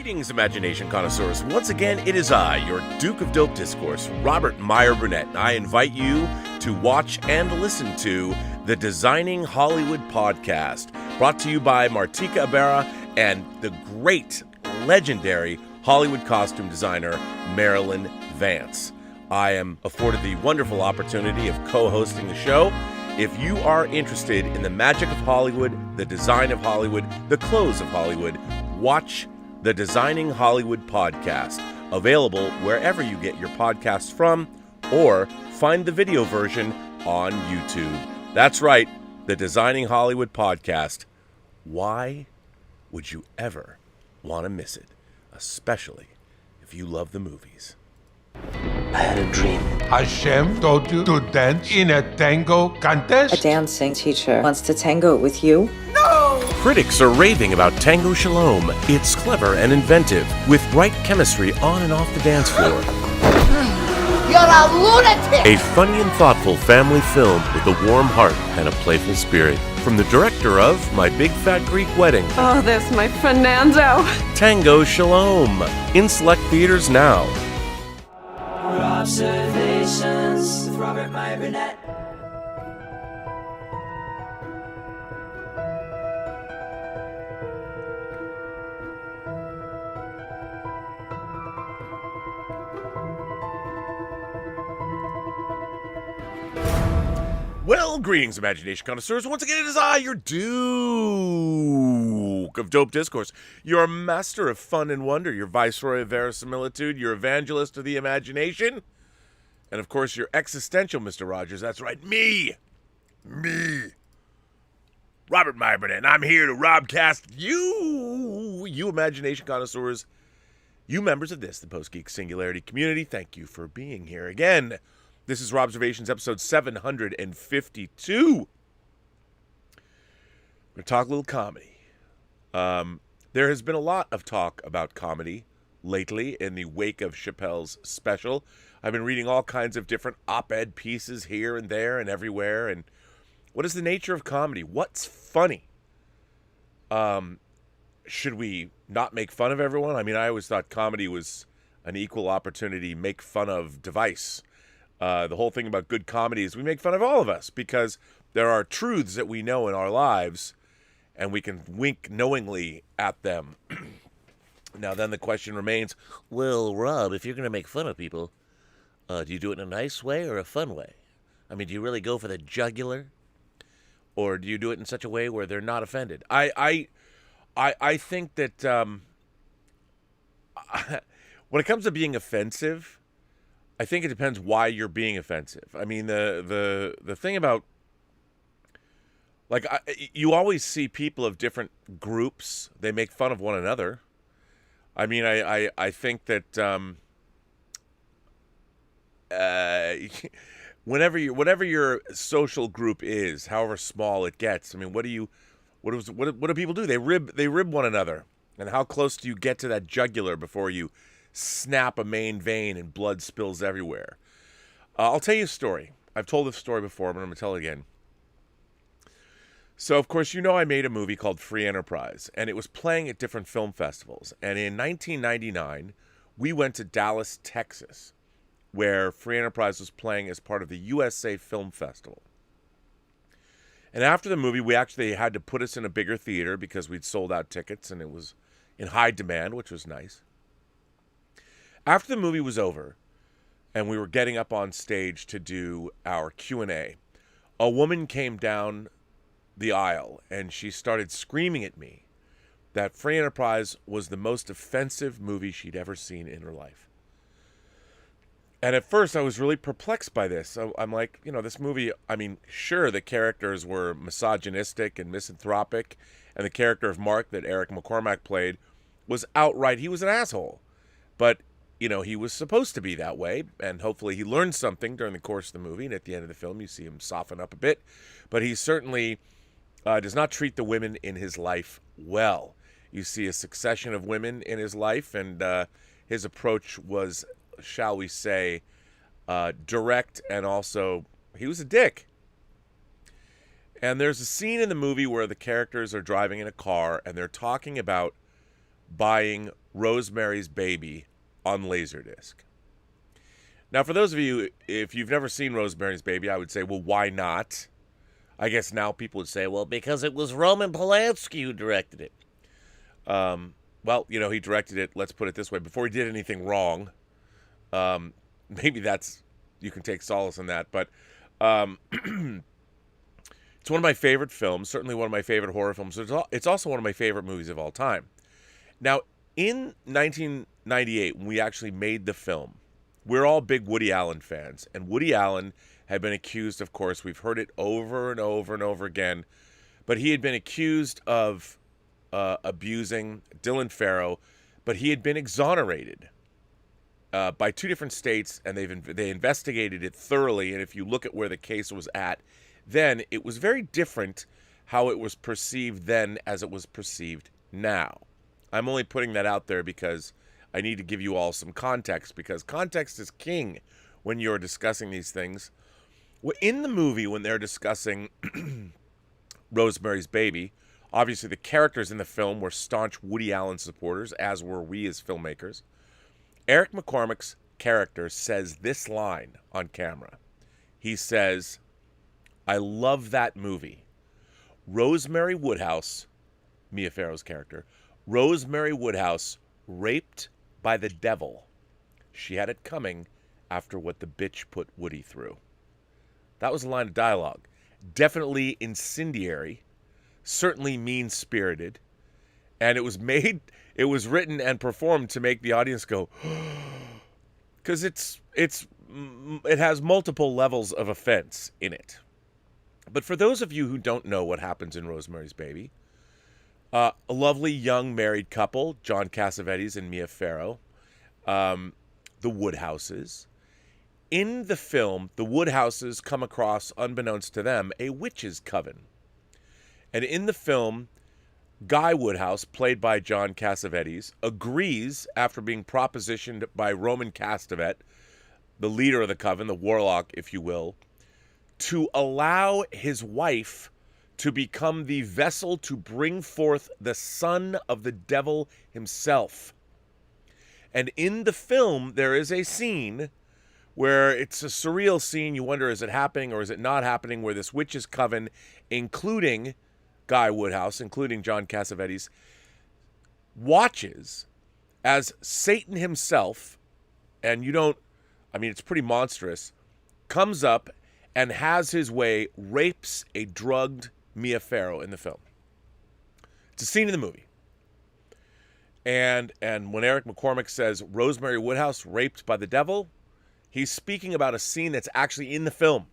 Greetings, imagination connoisseurs. Once again, it is I, your Duke of Dope Discourse, Robert Meyer Burnett. I invite you to watch and listen to the Designing Hollywood podcast, brought to you by Martika Ibarra and the great, legendary Hollywood costume designer, Marilyn Vance. I am afforded the wonderful opportunity of co-hosting the show. If you are interested in the magic of Hollywood, the design of Hollywood, the clothes of Hollywood, watch the Designing Hollywood podcast, available wherever you get your podcasts from, or find the video version on YouTube. That's right, the Designing Hollywood podcast. Why would you ever want to miss it? Especially if you love the movies. I had a dream. Hashem told you to dance in a tango contest? A dancing teacher wants to tango with you? Critics are raving about Tango Shalom. It's clever and inventive, with right chemistry on and off the dance floor. You're a lunatic! A funny and thoughtful family film with a warm heart and a playful spirit. From the director of My Big Fat Greek Wedding. Oh, there's my Fernando. Tango Shalom. In select theaters now. Robservations with Robert Meyer Burnett. Well, greetings, imagination connoisseurs. Once again, it is I, your Duke of Dope Discourse, your master of fun and wonder, your viceroy of verisimilitude, your evangelist of the imagination, and, of course, your existential Mr. Rogers. That's right, me, Robert Meyer Burnett, and I'm here to robcast you imagination connoisseurs, you members of this, the Post-Geek Singularity community. Thank you for being here again. This is Robservations, episode 752. We're going to talk a little comedy. There has been a lot of talk about comedy lately in the wake of Chappelle's special. I've been reading all kinds of different op-ed pieces here and there and everywhere. And what is the nature of comedy? What's funny? Should we not make fun of everyone? I mean, I always thought comedy was an equal opportunity make fun of device. The whole thing about good comedy is we make fun of all of us because there are truths that we know in our lives and we can wink knowingly at them. Now, then the question remains, well, Rob, if you're going to make fun of people, do you do it in a nice way or a fun way? I mean, do you really go for the jugular? Or do you do it in such a way where they're not offended? I think that when it comes to being offensive, I think it depends why you're being offensive. I mean, the thing about, like, you always see people of different groups. They make fun of one another. I mean, I think that whatever your social group is, however small it gets, I mean, what do people do? They rib one another. And how close do you get to that jugular before you snap a main vein and blood spills everywhere? I'll tell you a story. I've told this story before, but I'm going to tell it again. So, of course, you know I made a movie called Free Enterprise, and it was playing at different film festivals. And in 1999, we went to Dallas, Texas, where Free Enterprise was playing as part of the USA Film Festival. And after the movie, we actually had to put us in a bigger theater because we'd sold out tickets, and it was in high demand, which was nice. After the movie was over and we were getting up on stage to do our Q&A, a woman came down the aisle and she started screaming at me that Free Enterprise was the most offensive movie she'd ever seen in her life. And at first I was really perplexed by this. So I'm like, this movie, I mean, sure, the characters were misogynistic and misanthropic, and the character of Mark that Eric McCormack played was outright, he was an asshole. But he was supposed to be that way, and hopefully he learned something during the course of the movie, and at the end of the film you see him soften up a bit. But he certainly does not treat the women in his life well. You see a succession of women in his life, and his approach was, shall we say, direct, and also he was a dick. And there's a scene in the movie where the characters are driving in a car, and they're talking about buying Rosemary's Baby on Laserdisc. Now, for those of you, if you've never seen Rosemary's Baby, I would say, well, why not? I guess now people would say, well, because it was Roman Polanski who directed it. Well, you know, he directed it, let's put it this way, before he did anything wrong. Maybe you can take solace in that, but it's one of my favorite films, certainly one of my favorite horror films. It's also one of my favorite movies of all time. Now, in 1998, when we actually made the film, we're all big Woody Allen fans, and Woody Allen had been accused, of course, we've heard it over and over and over again, but he had been accused of abusing Dylan Farrow, but he had been exonerated by 2 different states, and they investigated it thoroughly, and if you look at where the case was at, then it was very different how it was perceived then as it was perceived now. I'm only putting that out there because I need to give you all some context, because context is king when you're discussing these things. In the movie, when they're discussing Rosemary's Baby, obviously the characters in the film were staunch Woody Allen supporters, as were we as filmmakers. Eric McCormack's character says this line on camera. He says, "I love that movie. Rosemary Woodhouse," Mia Farrow's character, "Rosemary Woodhouse raped by the devil. She had it coming after what the bitch put Woody through." That was a line of dialogue. Definitely incendiary, certainly mean-spirited, and it was written and performed to make the audience go, because it has multiple levels of offense in it. But for those of you who don't know what happens in Rosemary's Baby, a lovely young married couple, John Cassavetes and Mia Farrow, the Woodhouses. In the film, the Woodhouses come across, unbeknownst to them, a witch's coven. And in the film, Guy Woodhouse, played by John Cassavetes, agrees, after being propositioned by Roman Castevet, the leader of the coven, the warlock, if you will, to allow his wife to become the vessel to bring forth the son of the devil himself. And in the film, there is a scene where it's a surreal scene. You wonder, is it happening or is it not happening, where this witch's coven, including Guy Woodhouse, including John Cassavetes, watches as Satan himself, and it's pretty monstrous, comes up and has his way, rapes a drugged Mia Farrow in the film. It's a scene in the movie. And when Eric McCormack says Rosemary Woodhouse raped by the devil, he's speaking about a scene that's actually in the film.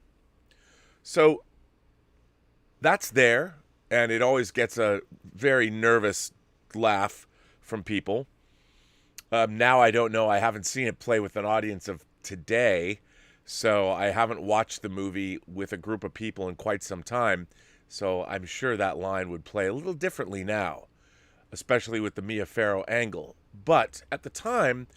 So that's there, and it always gets a very nervous laugh from people. Now I don't know. I haven't seen it play with an audience of today, so I haven't watched the movie with a group of people in quite some time. So I'm sure that line would play a little differently now, especially with the Mia Farrow angle. But at the time,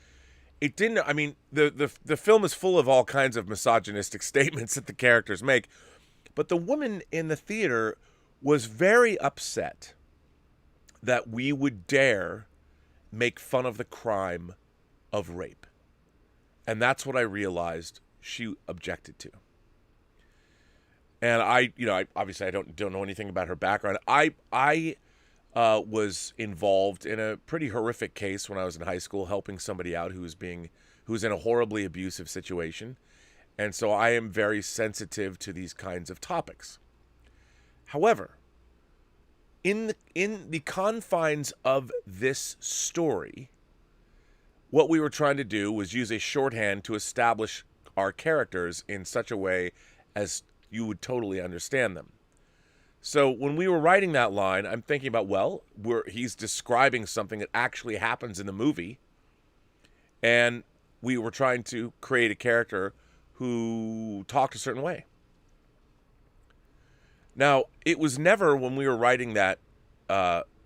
it didn't. I mean, the film is full of all kinds of misogynistic statements that the characters make. But the woman in the theater was very upset that we would dare make fun of the crime of rape. And that's what I realized she objected to. And I obviously I don't know anything about her background. I was involved in a pretty horrific case when I was in high school, helping somebody out who was in a horribly abusive situation. And so I am very sensitive to these kinds of topics. However, in the confines of this story, what we were trying to do was use a shorthand to establish our characters in such a way as you would totally understand them. So when we were writing that line, I'm thinking about, he's describing something that actually happens in the movie, and we were trying to create a character who talked a certain way. Now, it was never, when we were writing that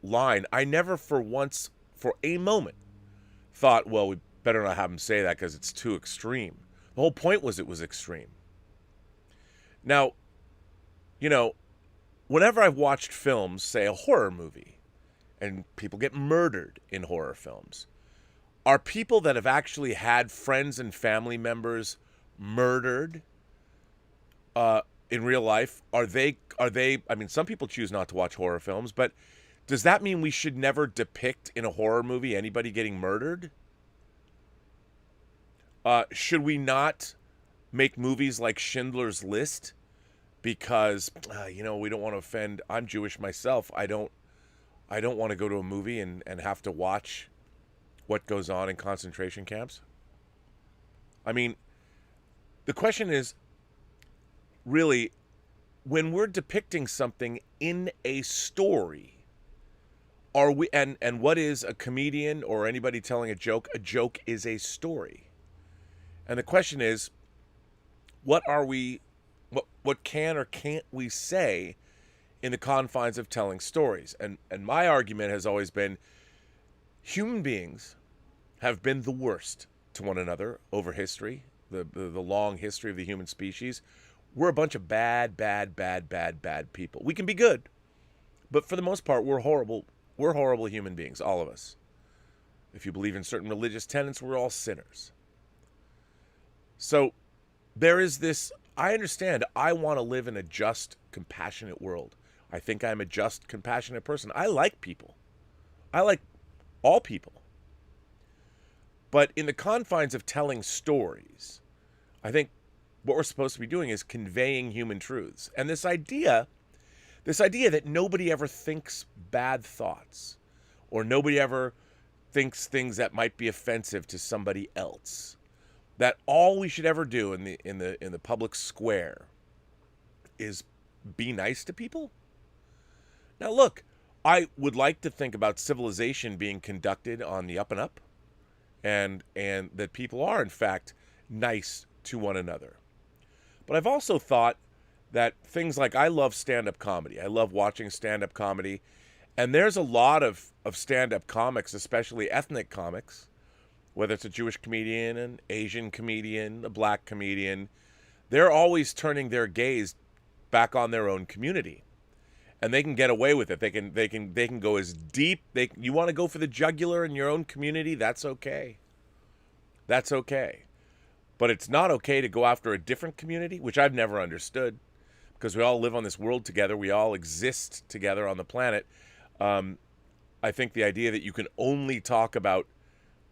line, I never for a moment, thought, well, we better not have him say that because it's too extreme. The whole point was it was extreme. Now, whenever I've watched films, say a horror movie, and people get murdered in horror films, are people that have actually had friends and family members murdered in real life, are they, I mean, some people choose not to watch horror films, but does that mean we should never depict in a horror movie anybody getting murdered? Should we not make movies like Schindler's List because, we don't want to offend, I'm Jewish myself, I don't want to go to a movie and have to watch what goes on in concentration camps? I mean, the question is, really, when we're depicting something in a story, are we, and what is a comedian or anybody telling a joke? A joke is a story. And the question is, what can or can't we say in the confines of telling stories? And my argument has always been, human beings have been the worst to one another over history, the long history of the human species. We're a bunch of bad people. We can be good, but for the most part, we're horrible human beings, all of us. If you believe in certain religious tenets, we're all sinners. So there is this, I understand, I want to live in a just, compassionate world. I think I'm a just, compassionate person. I like people. I like all people. But in the confines of telling stories, I think what we're supposed to be doing is conveying human truths. And this idea that nobody ever thinks bad thoughts, or nobody ever thinks things that might be offensive to somebody else, that all we should ever do in the public square is be nice to people. Now look, I would like to think about civilization being conducted on the up and up, and that people are in fact nice to one another. But I've also thought that things like, I love stand-up comedy. I love watching stand-up comedy. And there's a lot of stand-up comics, especially ethnic comics, whether it's a Jewish comedian, an Asian comedian, a black comedian, they're always turning their gaze back on their own community. And they can get away with it. They can go as deep. You want to go for the jugular in your own community? That's okay. That's okay. But it's not okay to go after a different community, which I've never understood, because we all live on this world together. We all exist together on the planet. I think the idea that you can only talk about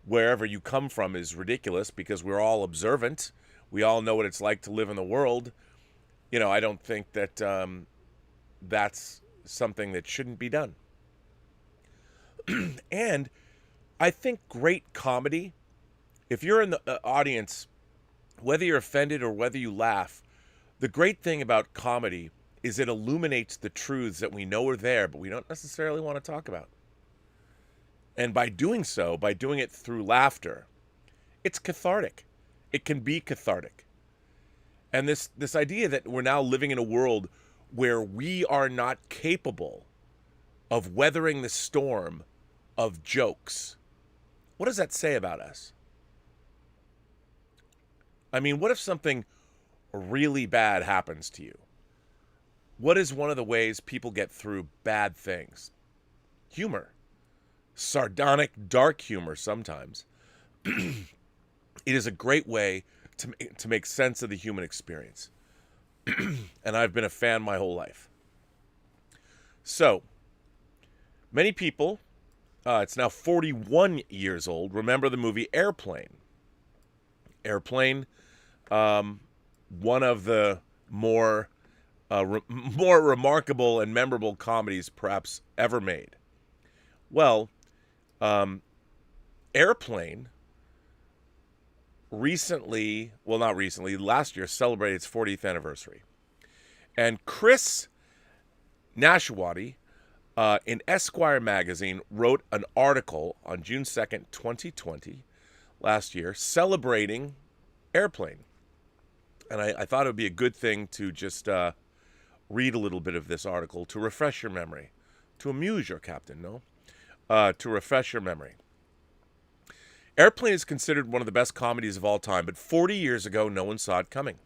wherever you come from is ridiculous, because we're all observant. We all know what it's like to live in the world. I don't think that that's something that shouldn't be done. And I think great comedy, if you're in the audience, whether you're offended or whether you laugh, the great thing about comedy is it illuminates the truths that we know are there, but we don't necessarily want to talk about. And by doing so, by doing it through laughter, it's cathartic. It can be cathartic. And this idea that we're now living in a world where we are not capable of weathering the storm of jokes, what does that say about us? I mean, what if something really bad happens to you? What is one of the ways people get through bad things? Humor. Sardonic, dark humor sometimes. It is a great way to make sense of the human experience. And I've been a fan my whole life. So, many people, it's now 41 years old, remember the movie Airplane. Airplane, one of the more remarkable and memorable comedies perhaps ever made. Well, Airplane last year celebrated its 40th anniversary. And Chris Nashawati in Esquire magazine wrote an article on June 2nd, 2020, last year, celebrating Airplane. And I thought it would be a good thing to just read a little bit of this article to refresh your memory, to amuse your captain, to refresh your memory. Airplane is considered one of the best comedies of all time, but 40 years ago, no one saw it coming.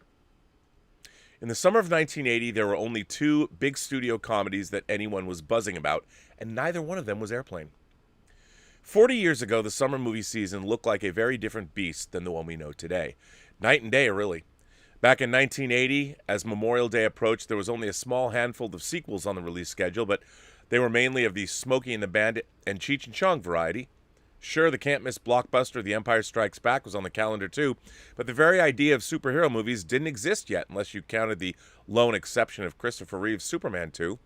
In the summer of 1980, there were only two big studio comedies that anyone was buzzing about, and neither one of them was Airplane. 40 years ago, the summer movie season looked like a very different beast than the one we know today. Night and day, really. Back in 1980, as Memorial Day approached, there was only a small handful of sequels on the release schedule, but they were mainly of the Smokey and the Bandit and Cheech and Chong variety. Sure, the can't-miss blockbuster The Empire Strikes Back was on the calendar too, but the very idea of superhero movies didn't exist yet, unless you counted the lone exception of Christopher Reeve's Superman 2.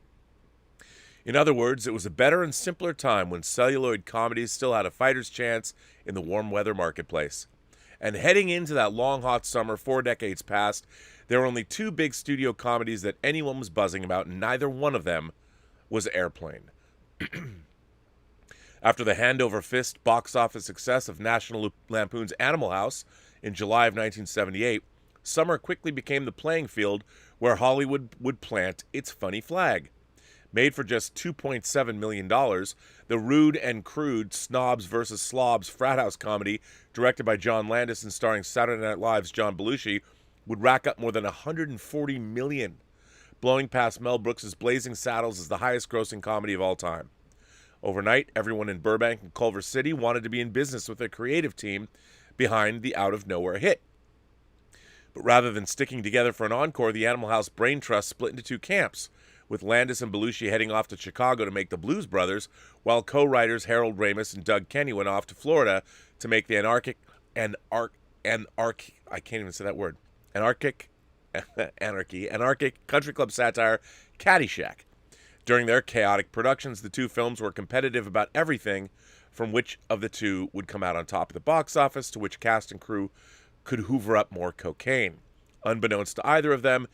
In other words, it was a better and simpler time when celluloid comedies still had a fighter's chance in the warm weather marketplace. And heading into that long, hot summer 4 decades past, there were only 2 big studio comedies that anyone was buzzing about, and neither one of them was Airplane. After the hand-over-fist box office success of National Lampoon's Animal House in July of 1978, summer quickly became the playing field where Hollywood would plant its funny flag. Made for just $2.7 million, the rude and crude Snobs vs. Slobs frat house comedy, directed by John Landis and starring Saturday Night Live's John Belushi, would rack up more than $140 million, blowing past Mel Brooks' Blazing Saddles as the highest-grossing comedy of all time. Overnight, everyone in Burbank and Culver City wanted to be in business with a creative team behind the out-of-nowhere hit. But rather than sticking together for an encore, the Animal House Brain Trust split into 2 camps, with Landis and Belushi heading off to Chicago to make the Blues Brothers, while co-writers Harold Ramis and Doug Kenny went off to Florida to make the anarchic country club satire Caddyshack. During their chaotic productions, the 2 films were competitive about everything from which of the 2 would come out on top of the box office to which cast and crew could hoover up more cocaine. Unbeknownst to either of them,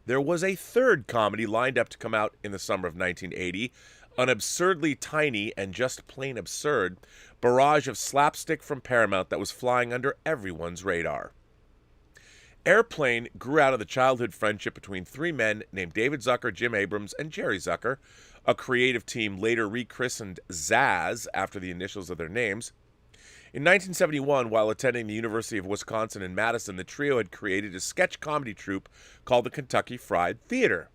there was a 3rd comedy lined up to come out in the summer of 1980, an absurdly tiny and just plain absurd barrage of slapstick from Paramount that was flying under everyone's radar. Airplane grew out of the childhood friendship between 3 men named David Zucker, Jim Abrams, and Jerry Zucker, a creative team later rechristened Zaz after the initials of their names. In 1971, while attending the University of Wisconsin in Madison, the trio had created a sketch comedy troupe called the Kentucky Fried Theater.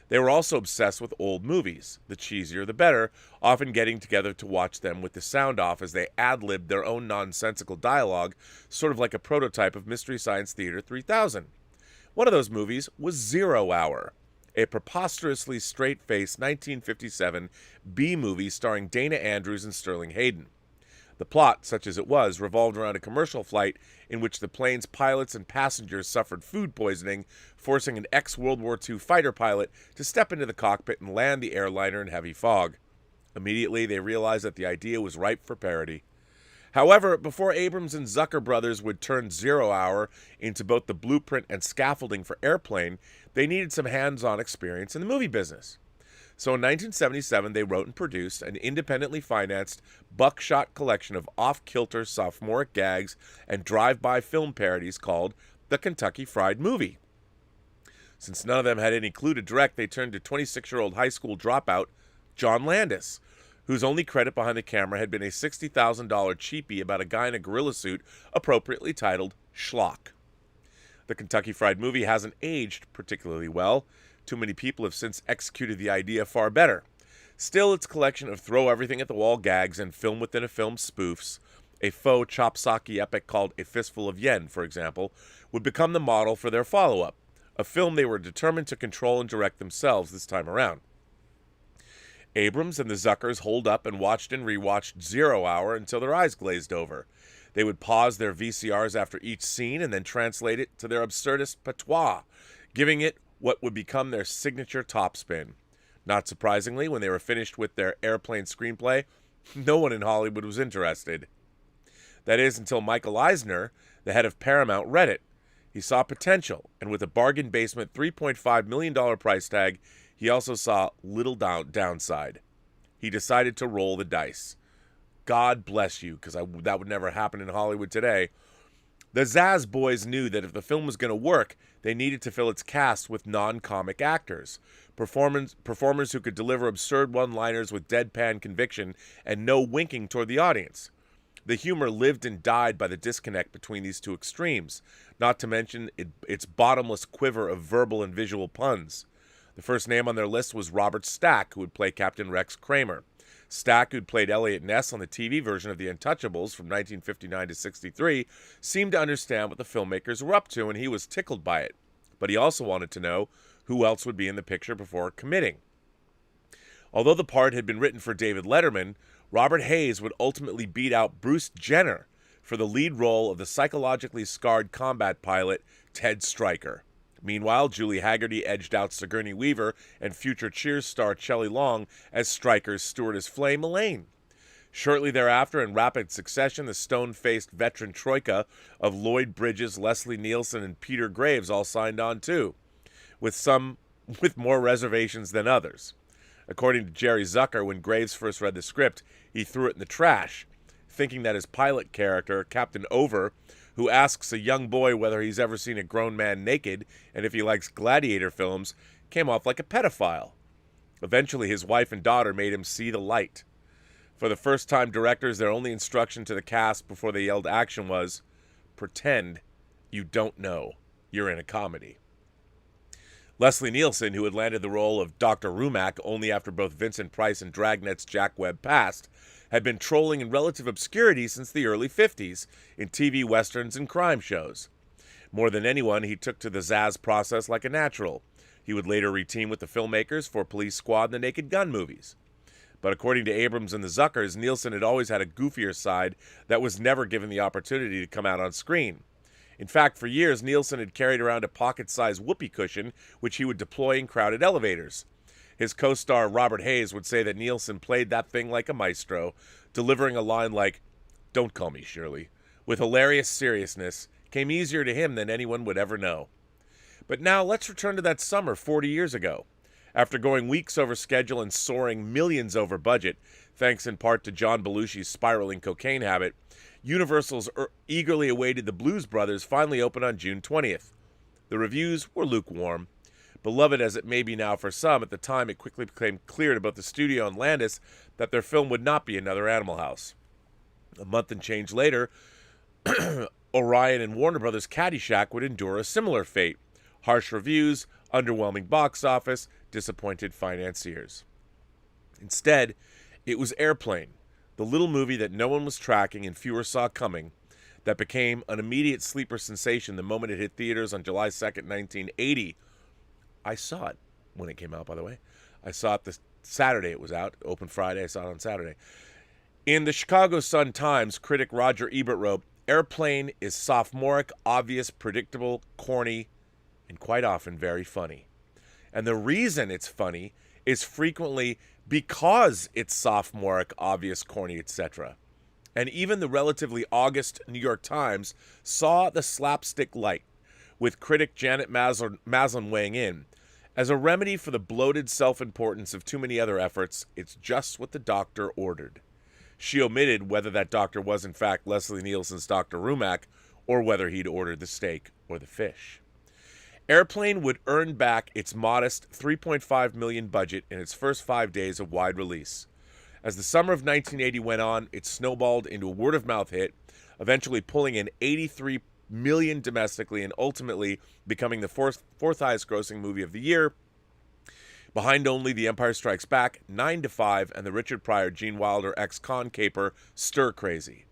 They were also obsessed with old movies, the cheesier the better, often getting together to watch them with the sound off as they ad-libbed their own nonsensical dialogue, sort of like a prototype of Mystery Science Theater 3000. One of those movies was 0 Hour, a preposterously straight-faced 1957 B-movie starring Dana Andrews and Sterling Hayden. The plot, such as it was, revolved around a commercial flight in which the plane's pilots and passengers suffered food poisoning, forcing an ex-World War II fighter pilot to step into the cockpit and land the airliner in heavy fog. Immediately, they realized that the idea was ripe for parody. However, before Abrams and Zucker brothers would turn 0 Hour into both the blueprint and scaffolding for Airplane, they needed some hands-on experience in the movie business. So in 1977, they wrote and produced an independently financed buckshot collection of off-kilter sophomoric gags and drive-by film parodies called The Kentucky Fried Movie. Since none of them had any clue to direct, they turned to 26-year-old high school dropout John Landis, whose only credit behind the camera had been a $60,000 cheapie about a guy in a gorilla suit appropriately titled Schlock. The Kentucky Fried Movie hasn't aged particularly well. Too many people have since executed the idea far better. Still, its collection of throw-everything-at-the-wall gags and film-within-a-film spoofs, a faux chopsaki epic called A Fistful of Yen, for example, would become the model for their follow-up, a film they were determined to control and direct themselves this time around. Abrams and the Zuckers holed up and watched and rewatched 0 Hour until their eyes glazed over. They would pause their VCRs after each scene and then translate it to their absurdist patois, giving it what would become their signature topspin. Not surprisingly, when they were finished with their Airplane screenplay, no one in Hollywood was interested. That is, until Michael Eisner, the head of Paramount, read it. He saw potential, and with a bargain basement $3.5 million price tag, he also saw little downside. He decided to roll the dice. God bless you, because that would never happen in Hollywood today. The Zaz boys knew that if the film was going to work, they needed to fill its cast with non-comic actors, performers who could deliver absurd one-liners with deadpan conviction and no winking toward the audience. The humor lived and died by the disconnect between these two extremes, not to mention its bottomless quiver of verbal and visual puns. The first name on their list was Robert Stack, who would play Captain Rex Kramer. Stack, who'd played Elliot Ness on the TV version of The Untouchables from 1959 to 63, seemed to understand what the filmmakers were up to, and he was tickled by it. But he also wanted to know who else would be in the picture before committing. Although the part had been written for David Letterman, Robert Hayes would ultimately beat out Bruce Jenner for the lead role of the psychologically scarred combat pilot Ted Stryker. Meanwhile, Julie Haggerty edged out Sigourney Weaver and future Cheers star Shelley Long as Stryker's stewardess Flame Elaine. Shortly thereafter, in rapid succession, the stone-faced veteran troika of Lloyd Bridges, Leslie Nielsen, and Peter Graves all signed on too, with more reservations than others. According to Jerry Zucker, when Graves first read the script, he threw it in the trash, thinking that his pilot character, Captain Over, who asks a young boy whether he's ever seen a grown man naked and if he likes gladiator films, came off like a pedophile. Eventually, his wife and daughter made him see the light. For the first-time directors, their only instruction to the cast before they yelled action was, pretend you don't know you're in a comedy. Leslie Nielsen, who had landed the role of Dr. Rumack only after both Vincent Price and Dragnet's Jack Webb passed, had been trolling in relative obscurity since the early 50s in TV westerns and crime shows. More than anyone, he took to the Zaz process like a natural. He would later reteam with the filmmakers for Police Squad and the Naked Gun movies. But according to Abrams and the Zuckers, Nielsen had always had a goofier side that was never given the opportunity to come out on screen. In fact, for years, Nielsen had carried around a pocket-sized whoopee cushion, which he would deploy in crowded elevators. His co-star Robert Hayes would say that Nielsen played that thing like a maestro, delivering a line like, "Don't call me Shirley," with hilarious seriousness, came easier to him than anyone would ever know. But now let's return to that summer 40 years ago. After going weeks over schedule and soaring millions over budget, thanks in part to John Belushi's spiraling cocaine habit, Universal's eagerly awaited The Blues Brothers finally opened on June 20th. The reviews were lukewarm. Beloved as it may be now for some, at the time it quickly became clear to both the studio and Landis that their film would not be another Animal House. A month and change later, Orion and Warner Brothers' Caddyshack would endure a similar fate. Harsh reviews, underwhelming box office, disappointed financiers. Instead, it was Airplane, the little movie that no one was tracking and fewer saw coming, that became an immediate sleeper sensation the moment it hit theaters on July 2nd, 1980. I saw it when it came out, by the way. I saw it the Saturday it was out. Open Friday, I saw it on Saturday. In the Chicago Sun-Times, critic Roger Ebert wrote, Airplane is sophomoric, obvious, predictable, corny, and quite often very funny. And the reason it's funny is frequently because it's sophomoric, obvious, corny, etc. And even the relatively August New York Times saw the slapstick light, with critic Janet Maslin weighing in. As a remedy for the bloated self-importance of too many other efforts, it's just what the doctor ordered. She omitted whether that doctor was in fact Leslie Nielsen's Dr. Rumack, or whether he'd ordered the steak or the fish. Airplane would earn back its modest $3.5 million budget in its first 5 days of wide release. As the summer of 1980 went on, it snowballed into a word-of-mouth hit, eventually pulling in $83 million domestically and ultimately becoming the fourth highest-grossing movie of the year, behind only The Empire Strikes Back, 9 to 5, and the Richard Pryor, Gene Wilder ex-con caper Stir Crazy.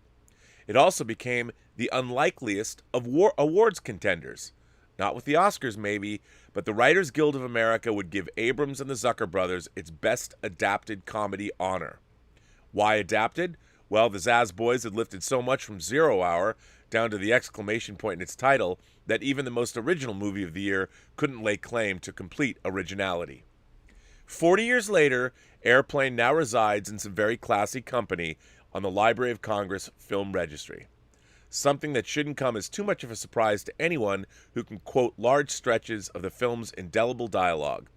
It also became the unlikeliest of awards contenders. Not with the Oscars, maybe, but the Writers Guild of America would give Abrams and the Zucker brothers its Best Adapted Comedy honor. Why adapted? Well, the Zaz Boys had lifted so much from Zero Hour down to the exclamation point in its title that even the most original movie of the year couldn't lay claim to complete originality. 40 years later, Airplane now resides in some very classy company on the Library of Congress Film Registry. Something that shouldn't come as too much of a surprise to anyone who can quote large stretches of the film's indelible dialogue.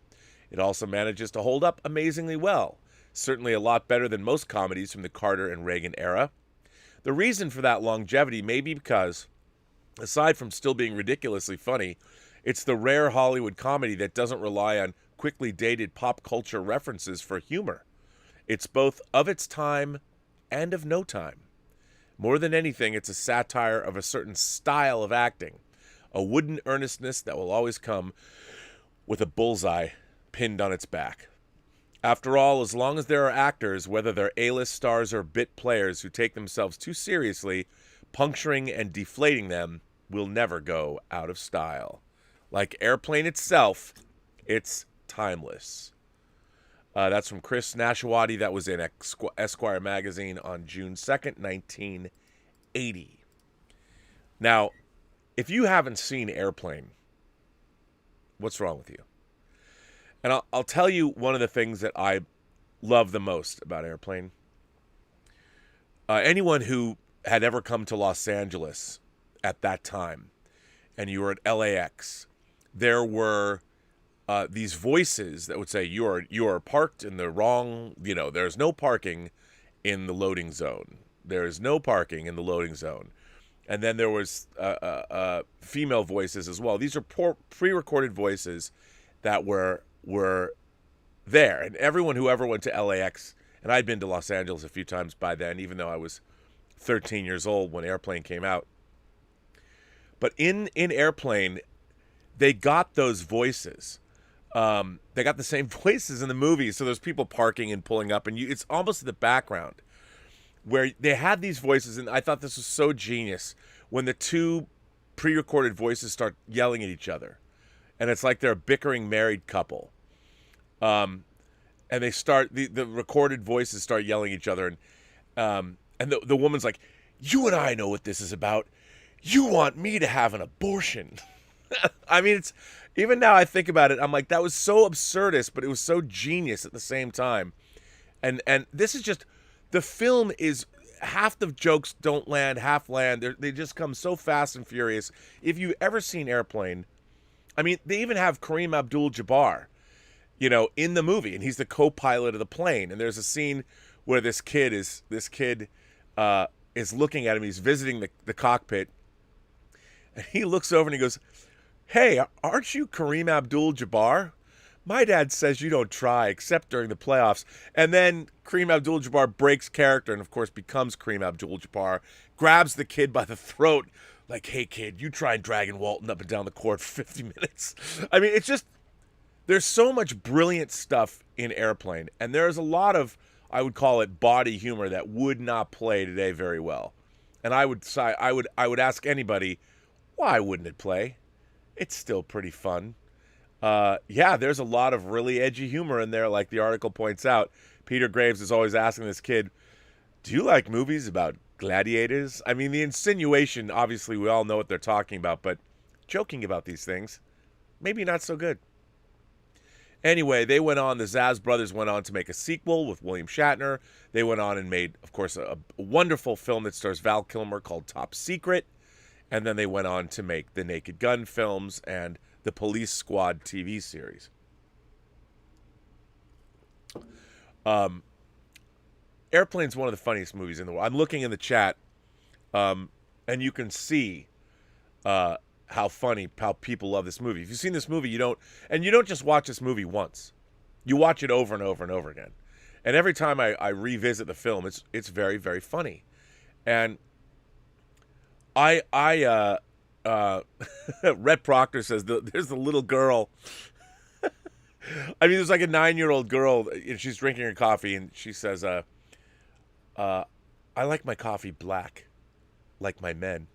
It also manages to hold up amazingly well, certainly a lot better than most comedies from the Carter and Reagan era. The reason for that longevity may be because, aside from still being ridiculously funny, it's the rare Hollywood comedy that doesn't rely on quickly dated pop culture references for humor. It's both of its time and of no time. More than anything, it's a satire of a certain style of acting, a wooden earnestness that will always come with a bullseye pinned on its back. After all, as long as there are actors, whether they're A-list stars or bit players who take themselves too seriously, puncturing and deflating them will never go out of style. Like Airplane itself, it's timeless. That's from Chris Nashawati. That was in Esquire magazine on June 2nd, 1980. Now, if you haven't seen Airplane, what's wrong with you? And I'll tell you one of the things that I love the most about Airplane. Anyone who had ever come to Los Angeles at that time, and you were at LAX, there were these voices that would say you are parked in the wrong. There's no parking in the loading zone. There is no parking in the loading zone. And then there was female voices as well. These are pre-recorded voices that were there. And everyone who ever went to LAX, and I'd been to Los Angeles a few times by then, even though I was 13 years old when Airplane came out. But in Airplane, they got those voices. They got the same voices in the movie. So there's people parking and pulling up, and it's almost in the background where they had these voices. And I thought this was so genius when the two pre-recorded voices start yelling at each other. And it's like they're a bickering married couple. And they start, the recorded voices start yelling at each other. And the woman's like, "You and I know what this is about. You want me to have an abortion." I mean, it's, even now I think about it, I'm like, that was so absurdist, but it was so genius at the same time. And this is just, the film is, half the jokes don't land, half land. They just come so fast and furious. If you've ever seen Airplane, I mean, they even have Kareem Abdul-Jabbar, in the movie, and he's the co-pilot of the plane. And there's a scene where this kid is looking at him. He's visiting the cockpit, and he looks over and he goes, "Hey, aren't you Kareem Abdul-Jabbar? My dad says you don't try except during the playoffs." And then Kareem Abdul-Jabbar breaks character and, of course, becomes Kareem Abdul-Jabbar, grabs the kid by the throat, like, "Hey, kid, you try dragging Walton up and down the court for 50 minutes. I mean, it's just, there's so much brilliant stuff in Airplane, and there's a lot of, I would call it, body humor that would not play today very well. And I would ask anybody, why wouldn't it play? It's still pretty fun. Yeah, there's a lot of really edgy humor in there, like the article points out. Peter Graves is always asking this kid, "Do you like movies about gladiators?" I mean, the insinuation, obviously we all know what they're talking about, but joking about these things, maybe not so good. Anyway, the Zaz brothers went on to make a sequel with William Shatner. They went on and made, of course, a wonderful film that stars Val Kilmer called Top Secret. And then they went on to make the Naked Gun films and the Police Squad TV series. Airplane's one of the funniest movies in the world. I'm looking in the chat, and you can see how people love this movie. If you've seen this movie, you don't just watch this movie once. You watch it over and over and over again. And every time I revisit the film, it's very, very funny. And Rhett Proctor says there's the little girl. I mean, there's like a 9-year-old girl, and she's drinking her coffee, and she says, "I like my coffee black, like my men."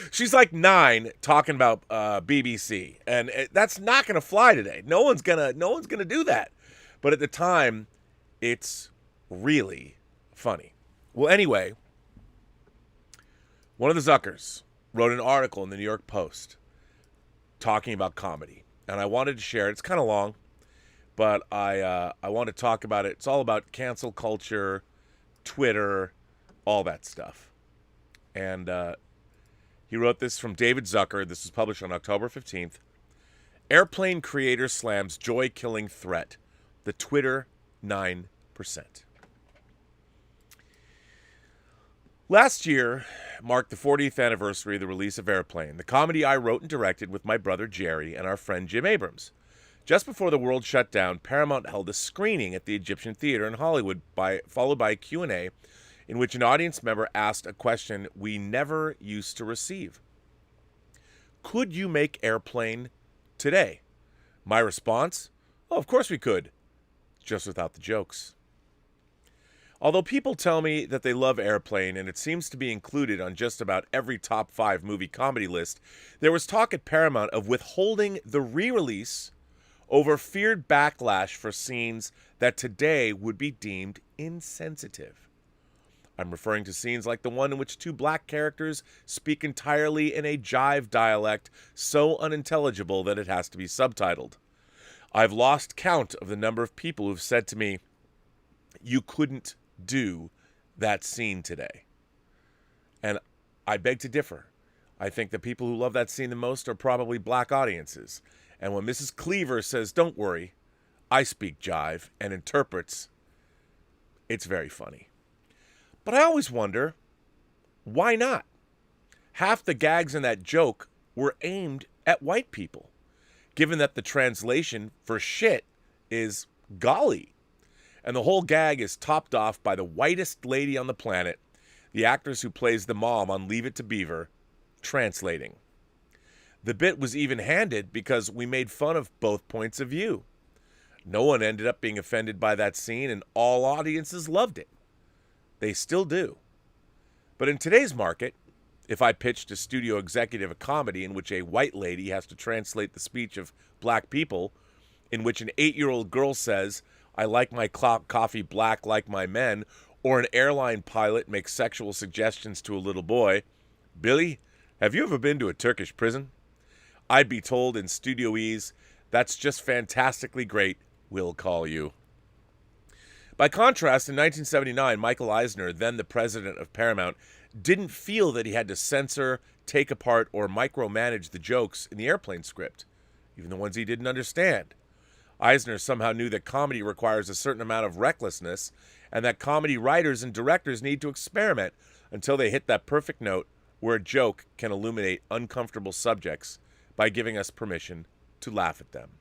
She's like 9, talking about BBC, and that's not going to fly today. No one's gonna do that. But at the time, it's really funny. Well, anyway, one of the Zuckers wrote an article in the New York Post talking about comedy, and I wanted to share it. It's kind of long, but I want to talk about it. It's all about cancel culture, Twitter, all that stuff. And he wrote this from David Zucker. This was published on October 15th. Airplane creator slams joy-killing threat. The Twitter 9%. Last year marked the 40th anniversary of the release of Airplane, the comedy I wrote and directed with my brother Jerry and our friend Jim Abrams. Just before the world shut down, Paramount held a screening at the Egyptian Theater in Hollywood, followed by a Q&A in which an audience member asked a question we never used to receive. Could you make Airplane today? My response? Oh, of course we could, just without the jokes. Although people tell me that they love Airplane and it seems to be included on just about every top 5 movie comedy list, there was talk at Paramount of withholding the re-release over feared backlash for scenes that today would be deemed insensitive. I'm referring to scenes like the one in which 2 black characters speak entirely in a jive dialect so unintelligible that it has to be subtitled. I've lost count of the number of people who've said to me, "You couldn't do that scene today." And I beg to differ. I think the people who love that scene the most are probably black audiences. And when Mrs. Cleaver says, "Don't worry, I speak jive," and interprets, it's very funny. But I always wonder, why not? Half the gags in that joke were aimed at white people, given that the translation for shit is golly. And the whole gag is topped off by the whitest lady on the planet, the actress who plays the mom on Leave It to Beaver, translating. The bit was even-handed because we made fun of both points of view. No one ended up being offended by that scene, and all audiences loved it. They still do. But in today's market, if I pitched a studio executive a comedy in which a white lady has to translate the speech of black people, in which an 8-year-old girl says, "I like my coffee black like my men," or an airline pilot makes sexual suggestions to a little boy, "Billy, have you ever been to a Turkish prison?" I'd be told in studioese, "That's just fantastically great. We'll call you." By contrast, in 1979, Michael Eisner, then the president of Paramount, didn't feel that he had to censor, take apart, or micromanage the jokes in the Airplane script, even the ones he didn't understand. Eisner somehow knew that comedy requires a certain amount of recklessness, and that comedy writers and directors need to experiment until they hit that perfect note where a joke can illuminate uncomfortable subjects by giving us permission to laugh at them.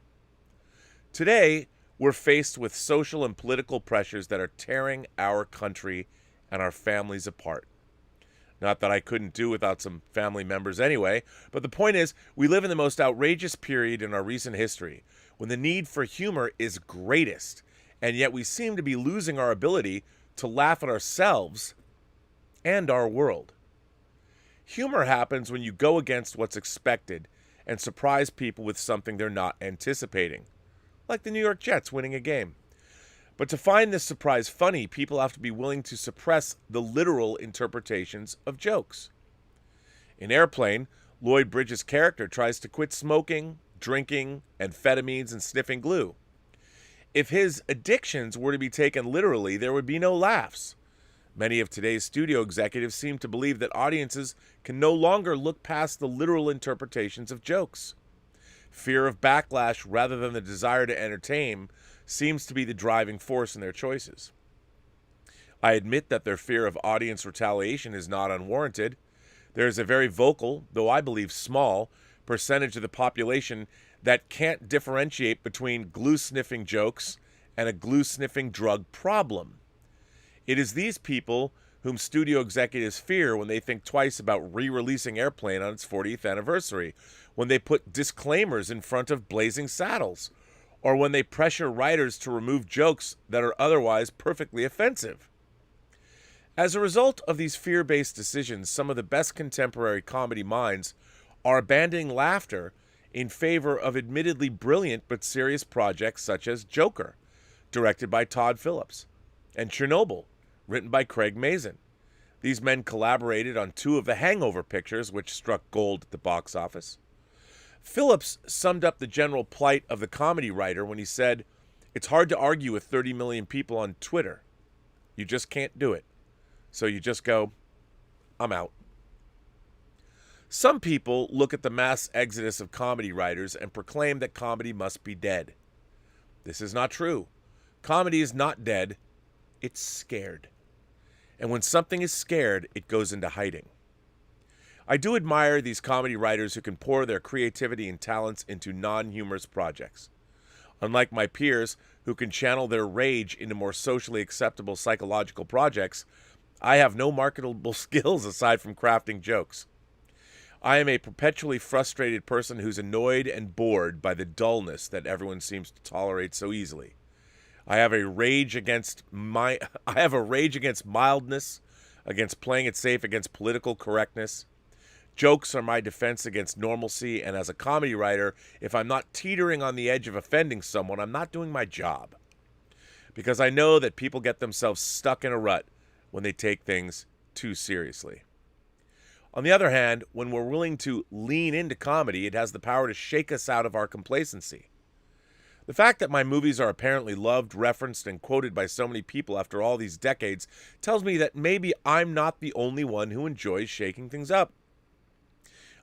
Today, we're faced with social and political pressures that are tearing our country and our families apart. Not that I couldn't do without some family members anyway, but the point is, we live in the most outrageous period in our recent history, when the need for humor is greatest, and yet we seem to be losing our ability to laugh at ourselves and our world. Humor happens when you go against what's expected and surprise people with something they're not anticipating, like the New York Jets winning a game. But to find this surprise funny, people have to be willing to suppress the literal interpretations of jokes. In Airplane, Lloyd Bridges' character tries to quit smoking, drinking, amphetamines, and sniffing glue. If his addictions were to be taken literally, there would be no laughs. Many of today's studio executives seem to believe that audiences can no longer look past the literal interpretations of jokes. Fear of backlash rather than the desire to entertain seems to be the driving force in their choices. I admit that their fear of audience retaliation is not unwarranted. There is a very vocal, though I believe small, percentage of the population that can't differentiate between glue-sniffing jokes and a glue-sniffing drug problem. It is these people whom studio executives fear when they think twice about re-releasing Airplane on its 40th anniversary, when they put disclaimers in front of Blazing Saddles, or when they pressure writers to remove jokes that are otherwise perfectly offensive. As a result of these fear-based decisions, some of the best contemporary comedy minds are abandoning laughter in favor of admittedly brilliant but serious projects such as Joker, directed by Todd Phillips, and Chernobyl, written by Craig Mazin. These men collaborated on 2 of the Hangover pictures, which struck gold at the box office. Phillips summed up the general plight of the comedy writer when he said, "It's hard to argue with 30 million people on Twitter. You just can't do it. So you just go, I'm out." Some people look at the mass exodus of comedy writers and proclaim that comedy must be dead. This is not true. Comedy is not dead. It's scared. And when something is scared, it goes into hiding. I do admire these comedy writers who can pour their creativity and talents into non-humorous projects. Unlike my peers who can channel their rage into more socially acceptable psychological projects, I have no marketable skills aside from crafting jokes. I am a perpetually frustrated person who's annoyed and bored by the dullness that everyone seems to tolerate so easily. I have a rage against mildness, against playing it safe, against political correctness. Jokes are my defense against normalcy, and as a comedy writer, if I'm not teetering on the edge of offending someone, I'm not doing my job. Because I know that people get themselves stuck in a rut when they take things too seriously. On the other hand, when we're willing to lean into comedy, it has the power to shake us out of our complacency. The fact that my movies are apparently loved, referenced, and quoted by so many people after all these decades tells me that maybe I'm not the only one who enjoys shaking things up.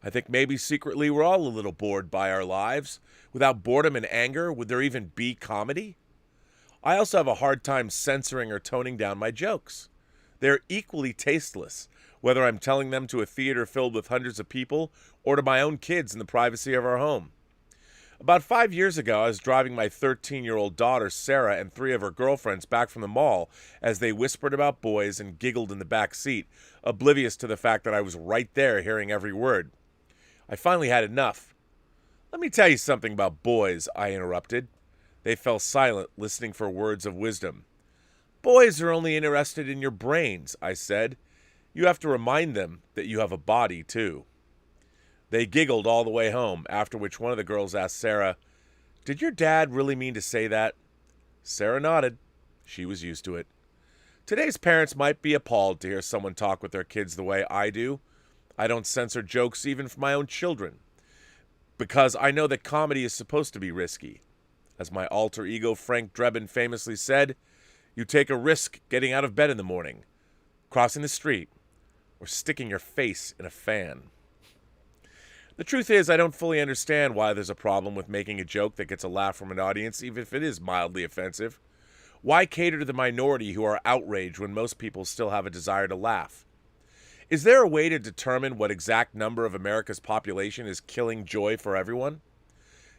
I think maybe secretly we're all a little bored by our lives. Without boredom and anger, would there even be comedy? I also have a hard time censoring or toning down my jokes. They're equally tasteless, whether I'm telling them to a theater filled with hundreds of people or to my own kids in the privacy of our home. About 5 years ago, I was driving my 13-year-old daughter, Sarah, and 3 of her girlfriends back from the mall as they whispered about boys and giggled in the back seat, oblivious to the fact that I was right there hearing every word. I finally had enough. "Let me tell you something about boys," I interrupted. They fell silent, listening for words of wisdom. "Boys are only interested in your brains," I said. "You have to remind them that you have a body, too." They giggled all the way home, after which one of the girls asked Sarah, "Did your dad really mean to say that?" Sarah nodded. She was used to it. Today's parents might be appalled to hear someone talk with their kids the way I do. I don't censor jokes even for my own children, because I know that comedy is supposed to be risky. As my alter ego Frank Drebin famously said, you take a risk getting out of bed in the morning, crossing the street, or sticking your face in a fan. The truth is, I don't fully understand why there's a problem with making a joke that gets a laugh from an audience, even if it is mildly offensive. Why cater to the minority who are outraged when most people still have a desire to laugh? Is there a way to determine what exact number of America's population is killing joy for everyone?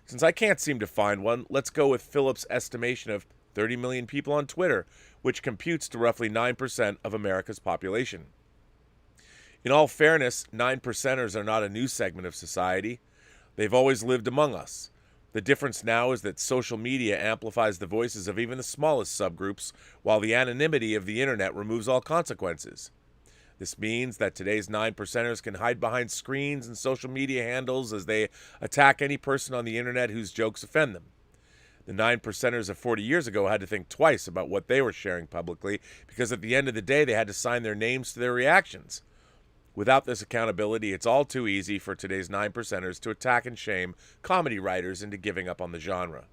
Since I can't seem to find one, let's go with Philip's estimation of 30 million people on Twitter, which computes to roughly 9% of America's population. In all fairness, 9%ers are not a new segment of society. They've always lived among us. The difference now is that social media amplifies the voices of even the smallest subgroups, while the anonymity of the internet removes all consequences. This means that today's 9%ers can hide behind screens and social media handles as they attack any person on the internet whose jokes offend them. The 9%ers of 40 years ago had to think twice about what they were sharing publicly, because at the end of the day they had to sign their names to their reactions. Without this accountability, it's all too easy for today's 9%ers to attack and shame comedy writers into giving up on the genre.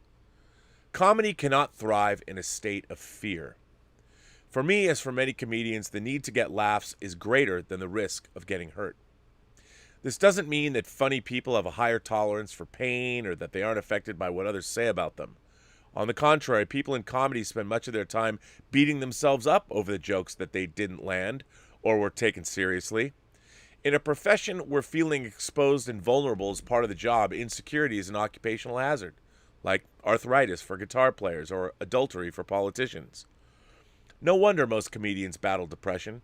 Comedy cannot thrive in a state of fear. For me, as for many comedians, the need to get laughs is greater than the risk of getting hurt. This doesn't mean that funny people have a higher tolerance for pain or that they aren't affected by what others say about them. On the contrary, people in comedy spend much of their time beating themselves up over the jokes that they didn't land or were taken seriously. In a profession where feeling exposed and vulnerable is part of the job, insecurity is an occupational hazard, like arthritis for guitar players or adultery for politicians. No wonder most comedians battle depression.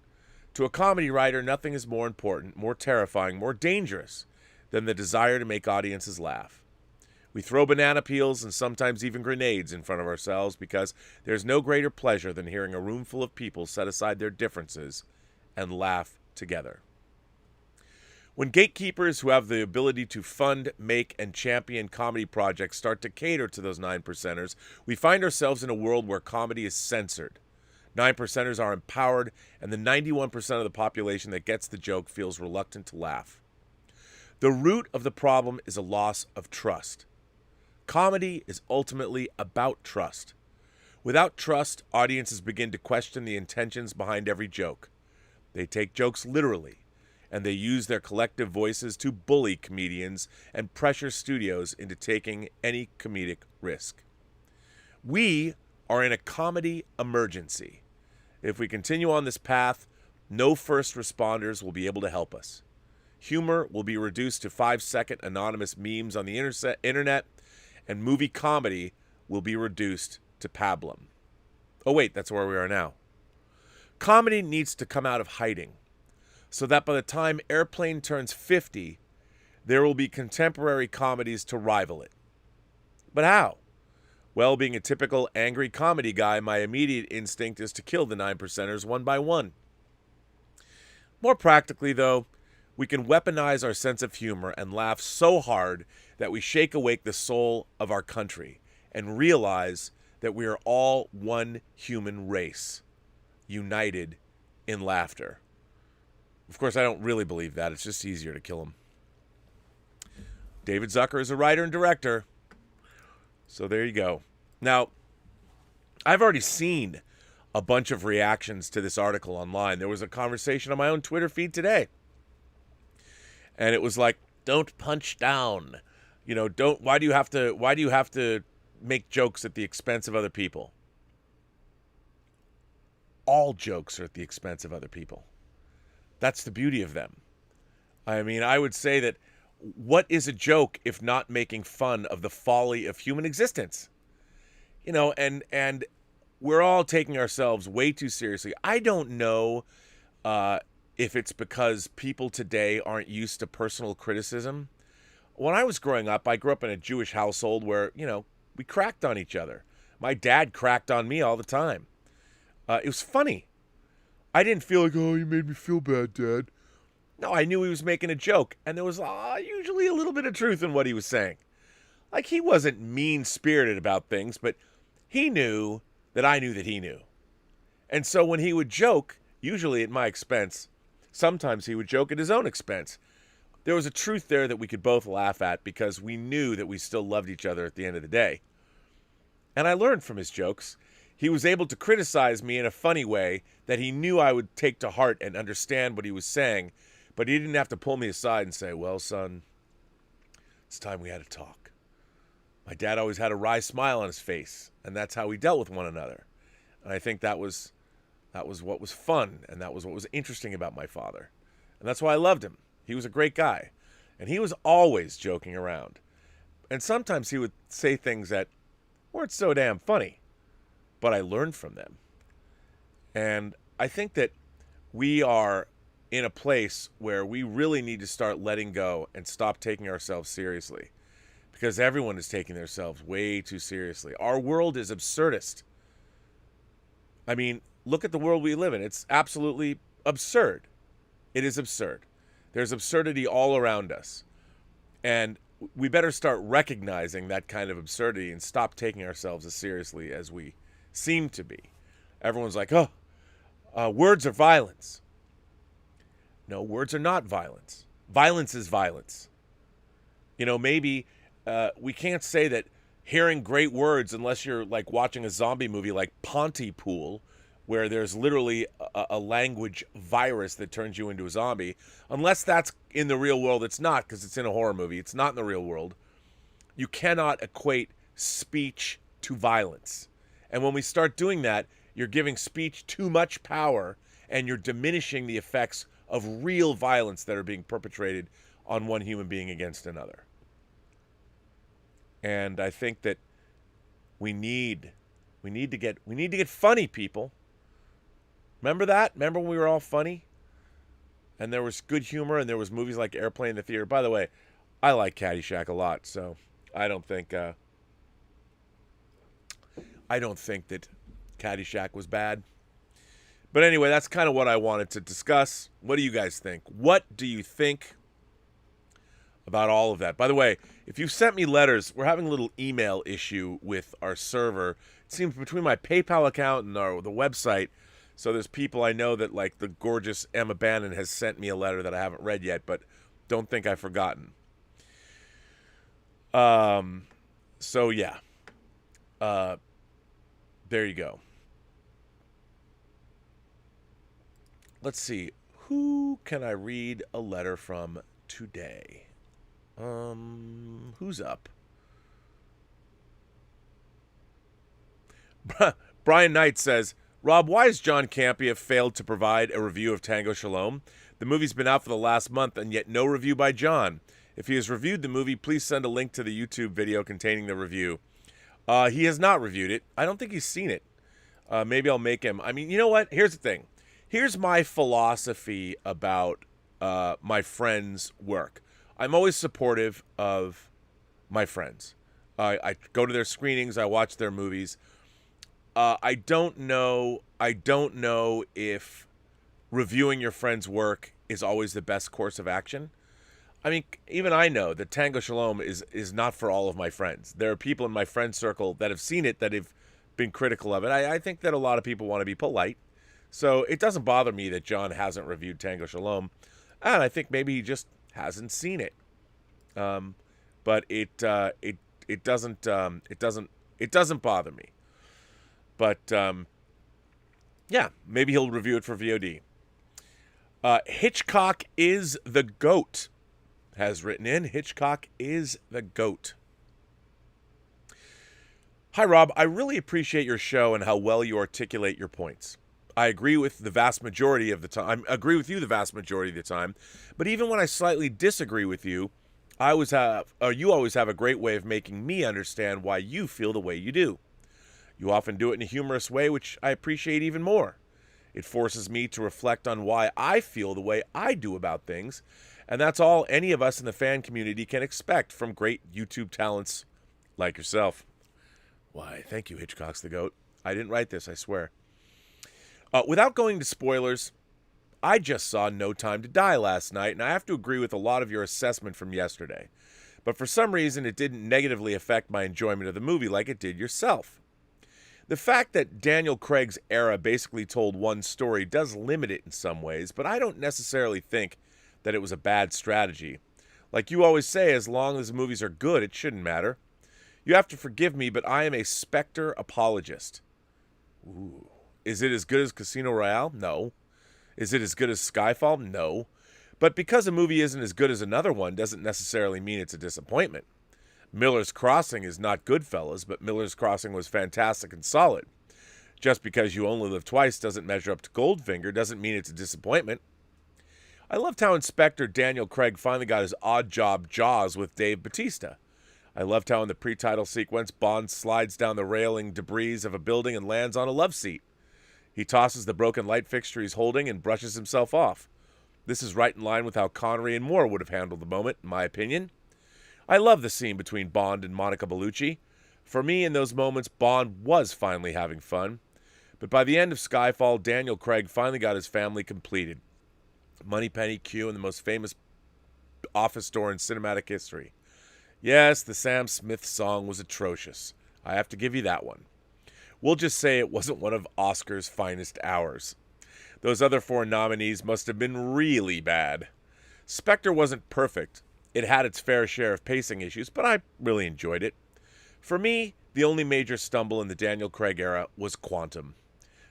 To a comedy writer, nothing is more important, more terrifying, more dangerous than the desire to make audiences laugh. We throw banana peels and sometimes even grenades in front of ourselves because there's no greater pleasure than hearing a room full of people set aside their differences and laugh together. When gatekeepers who have the ability to fund, make, and champion comedy projects start to cater to those 9%ers, we find ourselves in a world where comedy is censored. 9%ers are empowered, and the 91% of the population that gets the joke feels reluctant to laugh. The root of the problem is a loss of trust. Comedy is ultimately about trust. Without trust, audiences begin to question the intentions behind every joke. They take jokes literally, and they use their collective voices to bully comedians and pressure studios into taking any comedic risk. We are in a comedy emergency. If we continue on this path, no first responders will be able to help us. Humor will be reduced to 5-second anonymous memes on the internet, and movie comedy will be reduced to pablum. Oh wait, that's where we are now. Comedy needs to come out of hiding, so that by the time Airplane turns 50, there will be contemporary comedies to rival it. But how? Well, being a typical angry comedy guy, my immediate instinct is to kill the 9%ers one by one. More practically, though, we can weaponize our sense of humor and laugh so hard that we shake awake the soul of our country and realize that we are all one human race, united in laughter. Of course, I don't really believe that. It's just easier to kill him. David Zucker is a writer and director. So there you go. Now, I've already seen a bunch of reactions to this article online. There was a conversation on my own Twitter feed today. And it was like, don't punch down. You know, why do you have to make jokes at the expense of other people? All jokes are at the expense of other people. That's the beauty of them. I mean, I would say that what is a joke if not making fun of the folly of human existence? You know, and we're all taking ourselves way too seriously. I don't know if it's because people today aren't used to personal criticism. When I was growing up, I grew up in a Jewish household where, you know, we cracked on each other. My dad cracked on me all the time. It was funny. I didn't feel like, oh, you made me feel bad, Dad. No, I knew he was making a joke, and there was usually a little bit of truth in what he was saying. Like, he wasn't mean-spirited about things, but he knew that I knew that he knew. And so when he would joke, usually at my expense, sometimes he would joke at his own expense, there was a truth there that we could both laugh at because we knew that we still loved each other at the end of the day. And I learned from his jokes. He was able to criticize me in a funny way that he knew I would take to heart and understand what he was saying, but he didn't have to pull me aside and say, well, son, it's time we had a talk. My dad always had a wry smile on his face, and that's how we dealt with one another. And I think that was what was fun, and that was what was interesting about my father. And that's why I loved him. He was a great guy, and he was always joking around. And sometimes he would say things that weren't so damn funny, but I learned from them. And I think that we are in a place where we really need to start letting go and stop taking ourselves seriously, because everyone is taking themselves way too seriously. Our world is absurdist. I mean, look at the world we live in. It's absolutely absurd. It is absurd. There's absurdity all around us. And we better start recognizing that kind of absurdity and stop taking ourselves as seriously as we seem to be. Everyone's like, words are violence. No, words are not violence. Violence is violence. You know, maybe we can't say that hearing great words unless you're like watching a zombie movie like Pontypool, where there's literally a language virus that turns you into a zombie. Unless that's in the real world, it's not, because it's in a horror movie. It's not in the real world. You cannot equate speech to violence. And when we start doing that, you're giving speech too much power, and you're diminishing the effects of real violence that are being perpetrated on one human being against another. And I think that we need to get funny, people. Remember that? Remember when we were all funny? And there was good humor, and there was movies like Airplane in the theater. By the way, I like Caddyshack a lot, so I don't think that Caddyshack was bad. But anyway, that's kind of what I wanted to discuss. What do you guys think? What do you think about all of that? By the way, if you've sent me letters, we're having a little email issue with our server. It seems between my PayPal account and the website. So there's people I know that, like the gorgeous Emma Bannon, has sent me a letter that I haven't read yet, but don't think I've forgotten. So yeah. There you go. Let's see. Who can I read a letter from today? Who's up? Brian Knight says, Rob, why has John Campea failed to provide a review of Tango Shalom? The movie's been out for the last month, and yet no review by John. If he has reviewed the movie, please send a link to the YouTube video containing the review. He has not reviewed it. I don't think he's seen it. Maybe I'll make him. I mean, you know what? Here's the thing. Here's my philosophy about my friend's work. I'm always supportive of my friends. I go to their screenings. I watch their movies. I don't know if reviewing your friend's work is always the best course of action. I mean, even I know that Tango Shalom is not for all of my friends. There are people in my friend circle that have seen it that have been critical of it. I think that a lot of people want to be polite. So it doesn't bother me that John hasn't reviewed Tango Shalom. And I think maybe he just hasn't seen it. But it doesn't bother me. But yeah, maybe he'll review it for VOD. Hitchcock is the GOAT has written in. Hitchcock is the GOAT. Hi, Rob. I really appreciate your show and how well you articulate your points. I agree with the vast majority of the time. I agree with you the vast majority of the time. But even when I slightly disagree with you, you always have a great way of making me understand why you feel the way you do. You often do it in a humorous way, which I appreciate even more. It forces me to reflect on why I feel the way I do about things, and that's all any of us in the fan community can expect from great YouTube talents like yourself. Why, thank you, Hitchcock's the GOAT. I didn't write this, I swear. Without going to spoilers, I just saw No Time to Die last night, and I have to agree with a lot of your assessment from yesterday. But for some reason, it didn't negatively affect my enjoyment of the movie like it did yourself. The fact that Daniel Craig's era basically told one story does limit it in some ways, but I don't necessarily think that it was a bad strategy. Like you always say, as long as the movies are good, it shouldn't matter. You have to forgive me, but I am a Spectre apologist. Ooh. Is it as good as Casino Royale? No. Is it as good as Skyfall? No. But because a movie isn't as good as another one doesn't necessarily mean it's a disappointment. Miller's Crossing is not Goodfellas, but Miller's Crossing was fantastic and solid. Just because You Only Live Twice doesn't measure up to Goldfinger doesn't mean it's a disappointment. I loved how Inspector Daniel Craig finally got his odd job Jaws with Dave Bautista. I loved how in the pre-title sequence, Bond slides down the railing debris of a building and lands on a love seat. He tosses the broken light fixture he's holding and brushes himself off. This is right in line with how Connery and Moore would have handled the moment, in my opinion. I love the scene between Bond and Monica Bellucci. For me, in those moments, Bond was finally having fun. But by the end of Skyfall, Daniel Craig finally got his family completed. Moneypenny, Q, and the most famous office door in cinematic history. Yes, the Sam Smith song was atrocious. I have to give you that one. We'll just say it wasn't one of Oscar's finest hours. Those other 4 nominees must have been really bad. Spectre wasn't perfect. It had its fair share of pacing issues, but I really enjoyed it. For me, the only major stumble in the Daniel Craig era was Quantum.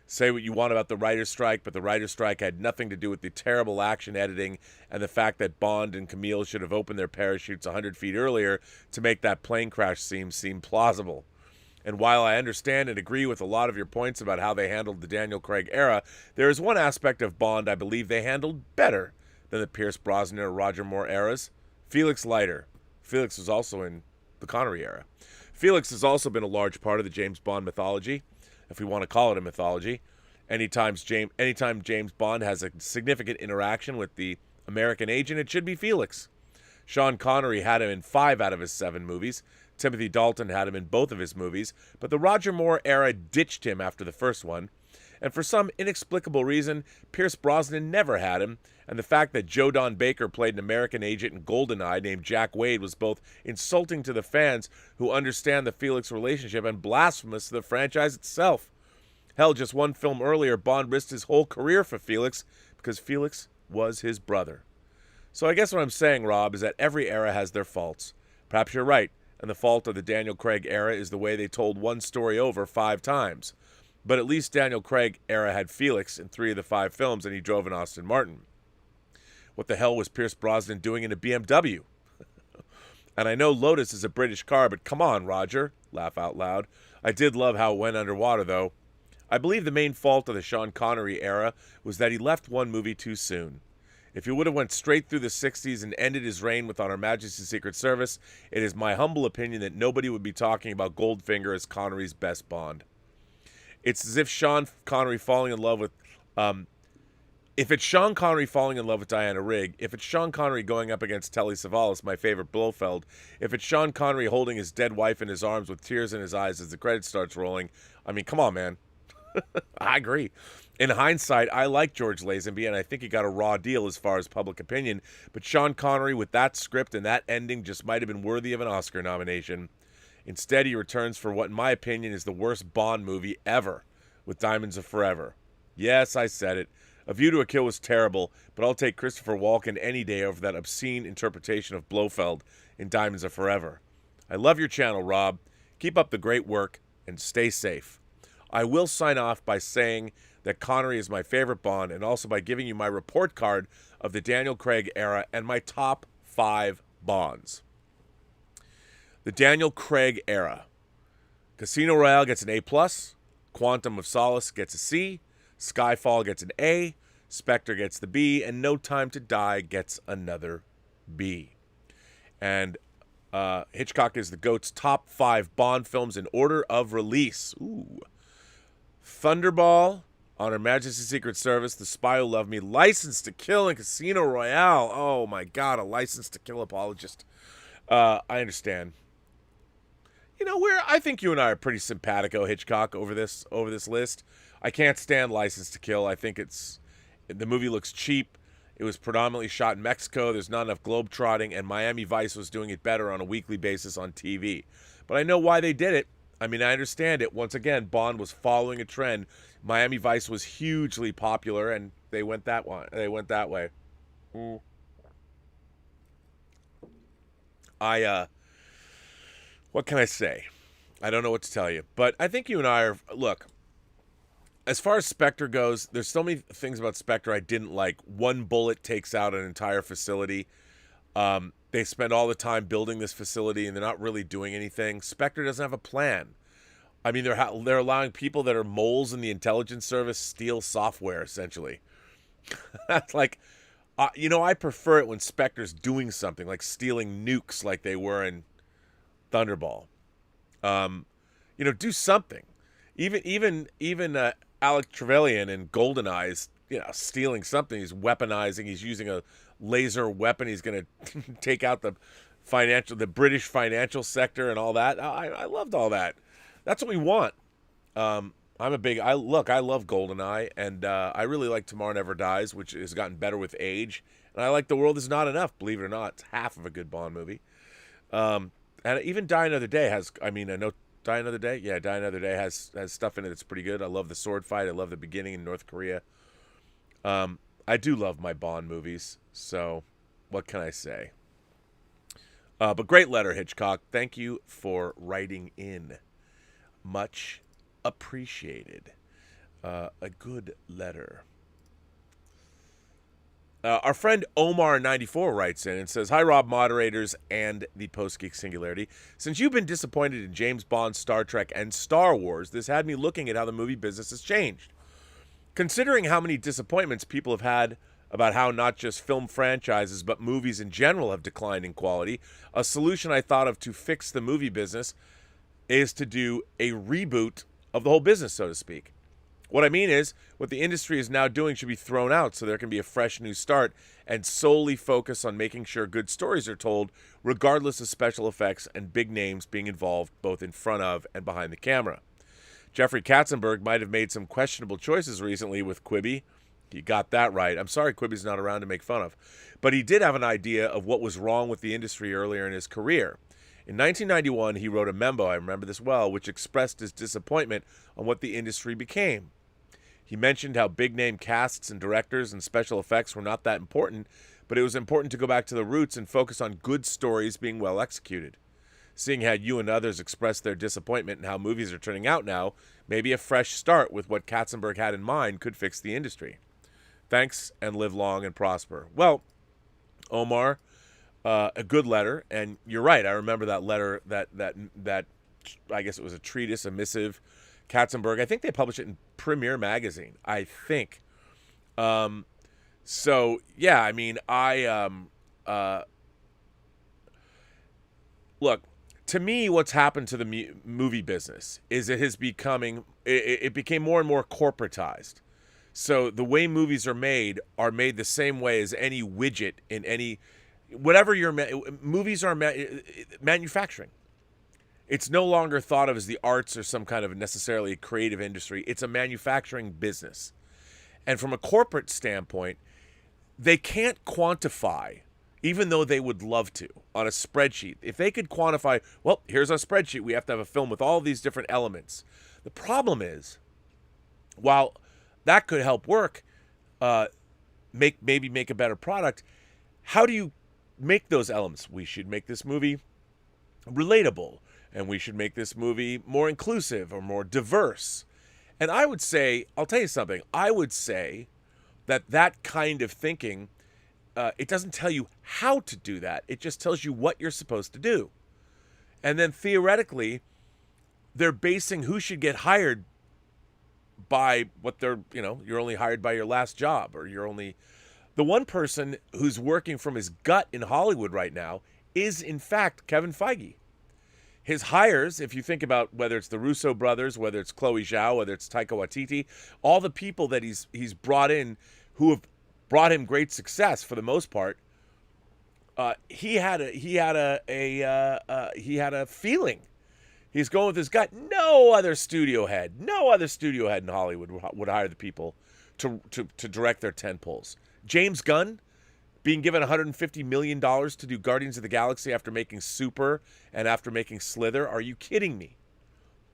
Say what you want about the writer's strike, but the writer's strike had nothing to do with the terrible action editing and the fact that Bond and Camille should have opened their parachutes 100 feet earlier to make that plane crash scene seem plausible. And while I understand and agree with a lot of your points about how they handled the Daniel Craig era, there is one aspect of Bond I believe they handled better than the Pierce Brosnan or Roger Moore eras. Felix Leiter. Felix was also in the Connery era. Felix has also been a large part of the James Bond mythology, if we want to call it a mythology. Anytime James Bond has a significant interaction with the American agent, it should be Felix. Sean Connery had him in 5 out of his 7 movies. Timothy Dalton had him in both of his movies, but the Roger Moore era ditched him after the first one. And for some inexplicable reason, Pierce Brosnan never had him, and the fact that Joe Don Baker played an American agent in GoldenEye named Jack Wade was both insulting to the fans who understand the Felix relationship and blasphemous to the franchise itself. Hell, just one film earlier, Bond risked his whole career for Felix because Felix was his brother. So I guess what I'm saying, Rob, is that every era has their faults. Perhaps you're right, and the fault of the Daniel Craig era is the way they told one story over 5 times. But at least Daniel Craig era had Felix in 3 of the 5 films, and he drove an Aston Martin. What the hell was Pierce Brosnan doing in a BMW? And I know Lotus is a British car, but come on, Roger. Laugh out loud. I did love how it went underwater, though. I believe the main fault of the Sean Connery era was that he left one movie too soon. If he would have went straight through the 60s and ended his reign with On Her Majesty's Secret Service, it is my humble opinion that nobody would be talking about Goldfinger as Connery's best Bond. It's as if Sean Connery falling in love with If it's Sean Connery falling in love with Diana Rigg, if it's Sean Connery going up against Telly Savalas, my favorite Blofeld, if it's Sean Connery holding his dead wife in his arms with tears in his eyes as the credits starts rolling, I mean, come on, man. I agree. In hindsight, I like George Lazenby, and I think he got a raw deal as far as public opinion, but Sean Connery with that script and that ending just might have been worthy of an Oscar nomination. Instead, he returns for what, in my opinion, is the worst Bond movie ever, with Diamonds Are Forever. Yes, I said it. A View to a Kill was terrible, but I'll take Christopher Walken any day over that obscene interpretation of Blofeld in Diamonds Are Forever. I love your channel, Rob. Keep up the great work, and stay safe. I will sign off by saying that Connery is my favorite Bond, and also by giving you my report card of the Daniel Craig era and my top 5 Bonds. The Daniel Craig era. Casino Royale gets an A+, Quantum of Solace gets a C, Skyfall gets an A, Spectre gets the B, and No Time to Die gets another B. And Hitchcock is the GOAT's top 5 Bond films in order of release. Ooh. Thunderball, On Her Majesty's Secret Service, The Spy Who Loved Me, License to Kill, and Casino Royale. Oh my God, a License to Kill apologist. I understand. You know, I think you and I are pretty simpatico, Hitchcock, over this list. I can't stand License to Kill. I think the movie looks cheap. It was predominantly shot in Mexico. There's not enough globetrotting, and Miami Vice was doing it better on a weekly basis on TV. But I know why they did it. I mean, I understand it. Once again, Bond was following a trend. Miami Vice was hugely popular, and they went that one. They went that way. What can I say? I don't know what to tell you. But I think you and I are... Look, as far as Spectre goes, there's so many things about Spectre I didn't like. One bullet takes out an entire facility. They spend all the time building this facility, and they're not really doing anything. Spectre doesn't have a plan. I mean, they're allowing people that are moles in the intelligence service steal software, essentially. That's like... I prefer it when Spectre's doing something, like stealing nukes like they were in Thunderball. Do something. Even Alec Trevelyan in GoldenEye is, stealing something. He's weaponizing. He's using a laser weapon. He's going to take out the British financial sector and all that. I loved all that. That's what we want. I love GoldenEye, and I really like Tomorrow Never Dies, which has gotten better with age. And I like The World Is Not Enough, believe it or not. It's half of a good Bond movie. And even Die Another Day has, I know Die Another Day? Yeah, Die Another Day has stuff in it that's pretty good. I love the sword fight. I love the beginning in North Korea. I do love my Bond movies, so what can I say? But great letter, Hitchcock. Thank you for writing in. Much appreciated. A good letter. Our friend Omar94 writes in and says, "Hi, Rob, moderators, and the Post-Geek Singularity. Since you've been disappointed in James Bond, Star Trek, and Star Wars, this had me looking at how the movie business has changed. Considering how many disappointments people have had about how not just film franchises, but movies in general have declined in quality, a solution I thought of to fix the movie business is to do a reboot of the whole business, so to speak. What I mean is, what the industry is now doing should be thrown out so there can be a fresh new start and solely focus on making sure good stories are told, regardless of special effects and big names being involved both in front of and behind the camera. Jeffrey Katzenberg might have made some questionable choices recently with Quibi. You got that right. I'm sorry Quibi's not around to make fun of. But he did have an idea of what was wrong with the industry earlier in his career. In 1991, he wrote a memo, I remember this well, which expressed his disappointment on what the industry became. He mentioned how big-name casts and directors and special effects were not that important, but it was important to go back to the roots and focus on good stories being well executed. Seeing how you and others expressed their disappointment in how movies are turning out now, maybe a fresh start with what Katzenberg had in mind could fix the industry. Thanks, and live long and prosper." Well, Omar, a good letter, and you're right. I remember that letter, that I guess it was a treatise, a missive. Katzenberg, I think they published it in Premiere Magazine, I think. So, yeah, I mean, look, to me, what's happened to the movie business is it became more and more corporatized. So the way movies are made the same way as any widget in any whatever movies are manufacturing. It's no longer thought of as the arts or some kind of necessarily creative industry. It's a manufacturing business. And from a corporate standpoint, they can't quantify, even though they would love to, on a spreadsheet. If they could quantify, well, here's our spreadsheet. We have to have a film with all these different elements. The problem is, while that could help work, maybe make a better product, how do you make those elements? We should make this movie relatable, and we should make this movie more inclusive or more diverse. And I would say, I'll tell you something, I would say that kind of thinking, it doesn't tell you how to do that. It just tells you what you're supposed to do. And then theoretically, they're basing who should get hired by what you're only hired by your last job, or the one person who's working from his gut in Hollywood right now is in fact Kevin Feige. His hires, if you think about whether it's the Russo brothers, whether it's Chloe Zhao, whether it's Taika Waititi, all the people that he's brought in who have brought him great success for the most part, he had a feeling. He's going with his gut. No other studio head in Hollywood would hire the people to direct their tentpoles. James Gunn being given $150 million to do Guardians of the Galaxy after making Super and after making Slither. Are you kidding me?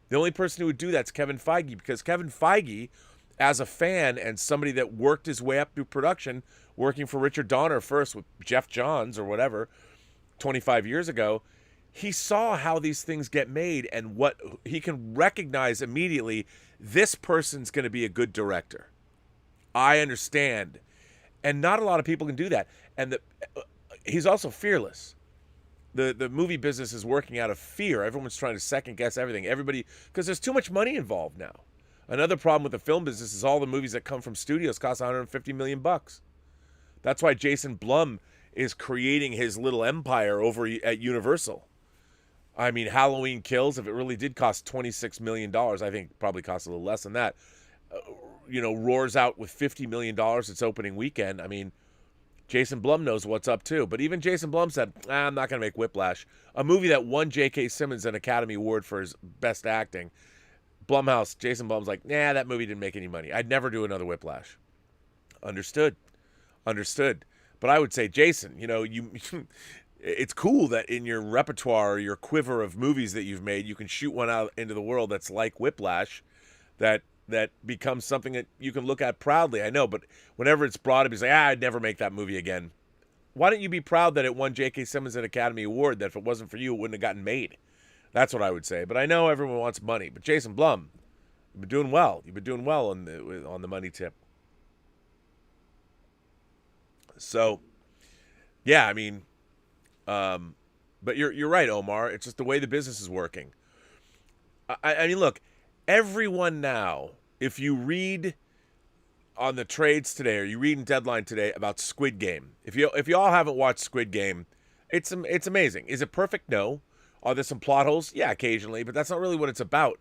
The only person who would do that's Kevin Feige, because Kevin Feige, as a fan and somebody that worked his way up through production, working for Richard Donner first with Jeff Johns or whatever, 25 years ago, he saw how these things get made and what he can recognize immediately. This person's going to be a good director. I understand. And not a lot of people can do that. And he's also fearless. The movie business is working out of fear. Everyone's trying to second guess everything. Everybody, because there's too much money involved now. Another problem with the film business is all the movies that come from studios cost $150 million. That's why Jason Blum is creating his little empire over at Universal. I mean, Halloween Kills, if it really did cost $26 million, I think it probably costs a little less than that, roars out with $50 million its opening weekend. I mean, Jason Blum knows what's up too. But even Jason Blum said, I'm not going to make Whiplash. A movie that won J.K. Simmons an Academy Award for his best acting. Jason Blum's like, nah, that movie didn't make any money. I'd never do another Whiplash. Understood. But I would say, Jason, it's cool that in your repertoire or your quiver of movies that you've made, you can shoot one out into the world that's like Whiplash, that becomes something that you can look at proudly. I know, but whenever it's brought up, he's like, I'd never make that movie again. Why don't you be proud that it won J.K. Simmons an Academy Award, that if it wasn't for you, it wouldn't have gotten made? That's what I would say. But I know everyone wants money. But Jason Blum, you've been doing well. You've been doing well on the money tip. So, yeah, I mean, but you're right, Omar. It's just the way the business is working. I mean, look, everyone now, if you read on the trades today or you read in Deadline today about Squid Game, if you all haven't watched Squid Game, it's amazing. Is it perfect? No. Are there some plot holes? Yeah, occasionally, but that's not really what it's about.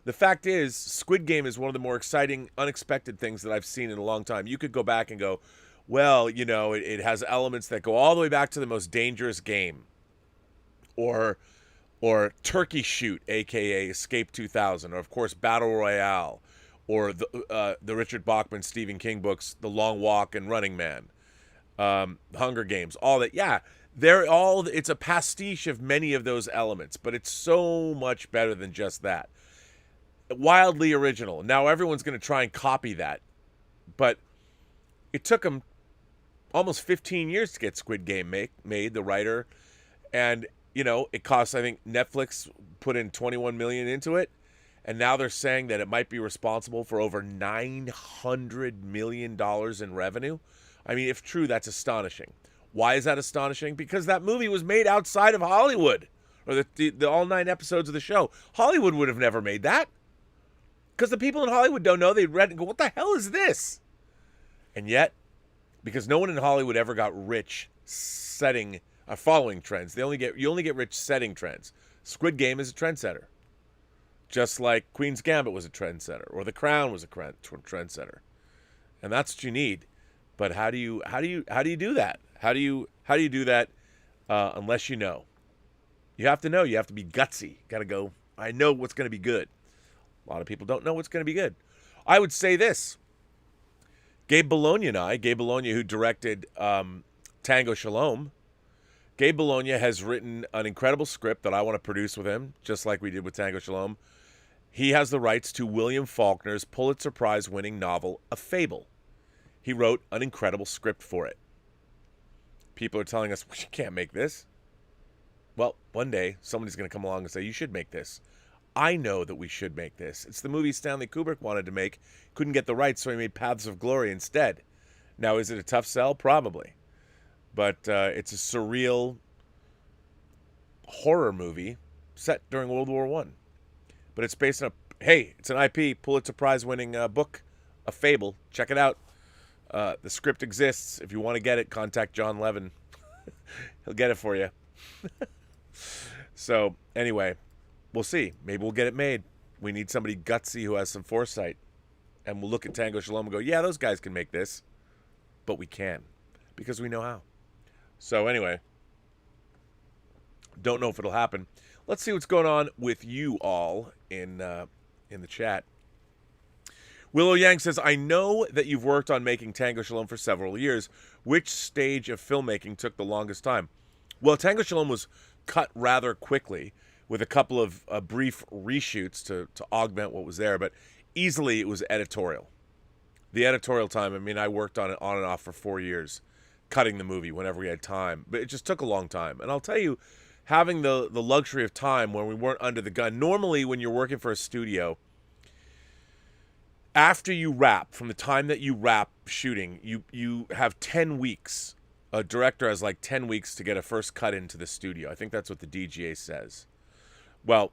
The fact is, Squid Game is one of the more exciting, unexpected things that I've seen in a long time. You could go back and go, well, it has elements that go all the way back to the most dangerous game. Or Turkey Shoot, a.k.a. Escape 2000, or, of course, Battle Royale, or the Richard Bachman, Stephen King books, The Long Walk and Running Man, Hunger Games, all that. Yeah, it's a pastiche of many of those elements, but it's so much better than just that. Wildly original. Now everyone's going to try and copy that, but it took them almost 15 years to get Squid Game made, the writer, and it costs, I think Netflix put in $21 million into it, and now they're saying that it might be responsible for over $900 million in revenue. I mean, if true, that's astonishing. Why is that astonishing? Because that movie was made outside of Hollywood, or the all 9 episodes of the show. Hollywood would have never made that, because the people in Hollywood don't know. They read and go, what the hell is this? And yet, because no one in Hollywood ever got rich following trends. You only get rich setting trends. Squid Game is a trendsetter. Just like Queen's Gambit was a trendsetter, or The Crown was a trendsetter. and that's what you need. But how do you do that? How do you do that unless you know? You have to know. You have to be gutsy. Got to go, I know what's going to be good. A lot of people don't know what's going to be good. I would say this. Gabe Bologna, who directed Tango Shalom, Gabe Bologna has written an incredible script that I want to produce with him, just like we did with Tango Shalom. He has the rights to William Faulkner's Pulitzer Prize-winning novel, A Fable. He wrote an incredible script for it. People are telling us, well, you can't make this. Well, one day, somebody's going to come along and say, you should make this. I know that we should make this. It's the movie Stanley Kubrick wanted to make. Couldn't get the rights, so he made Paths of Glory instead. Now, is it a tough sell? Probably. But it's a surreal horror movie set during World War I. But it's based on it's an IP, Pulitzer Prize-winning book, A Fable. Check it out. The script exists. If you want to get it, contact John Levin. He'll get it for you. So, anyway, we'll see. Maybe we'll get it made. We need somebody gutsy who has some foresight. And we'll look at Tango Shalom and go, yeah, those guys can make this. But we can. Because we know how. So, anyway. Don't know if it'll happen. Let's see what's going on with you all in the chat. Willow Yang says, I know that you've worked on making Tango Shalom for several years. Which stage of filmmaking took the longest time? Well, Tango Shalom was cut rather quickly with a couple of brief reshoots to augment what was there, but easily it was editorial. The editorial time, I mean, I worked on it on and off for 4 years, cutting the movie whenever we had time, but it just took a long time. And I'll tell you, having the luxury of time when we weren't under the gun, normally when you're working for a studio, after you wrap, from the time that you wrap shooting, you have 10 weeks. A director has like 10 weeks to get a first cut into the studio. I think that's what the DGA says. Well,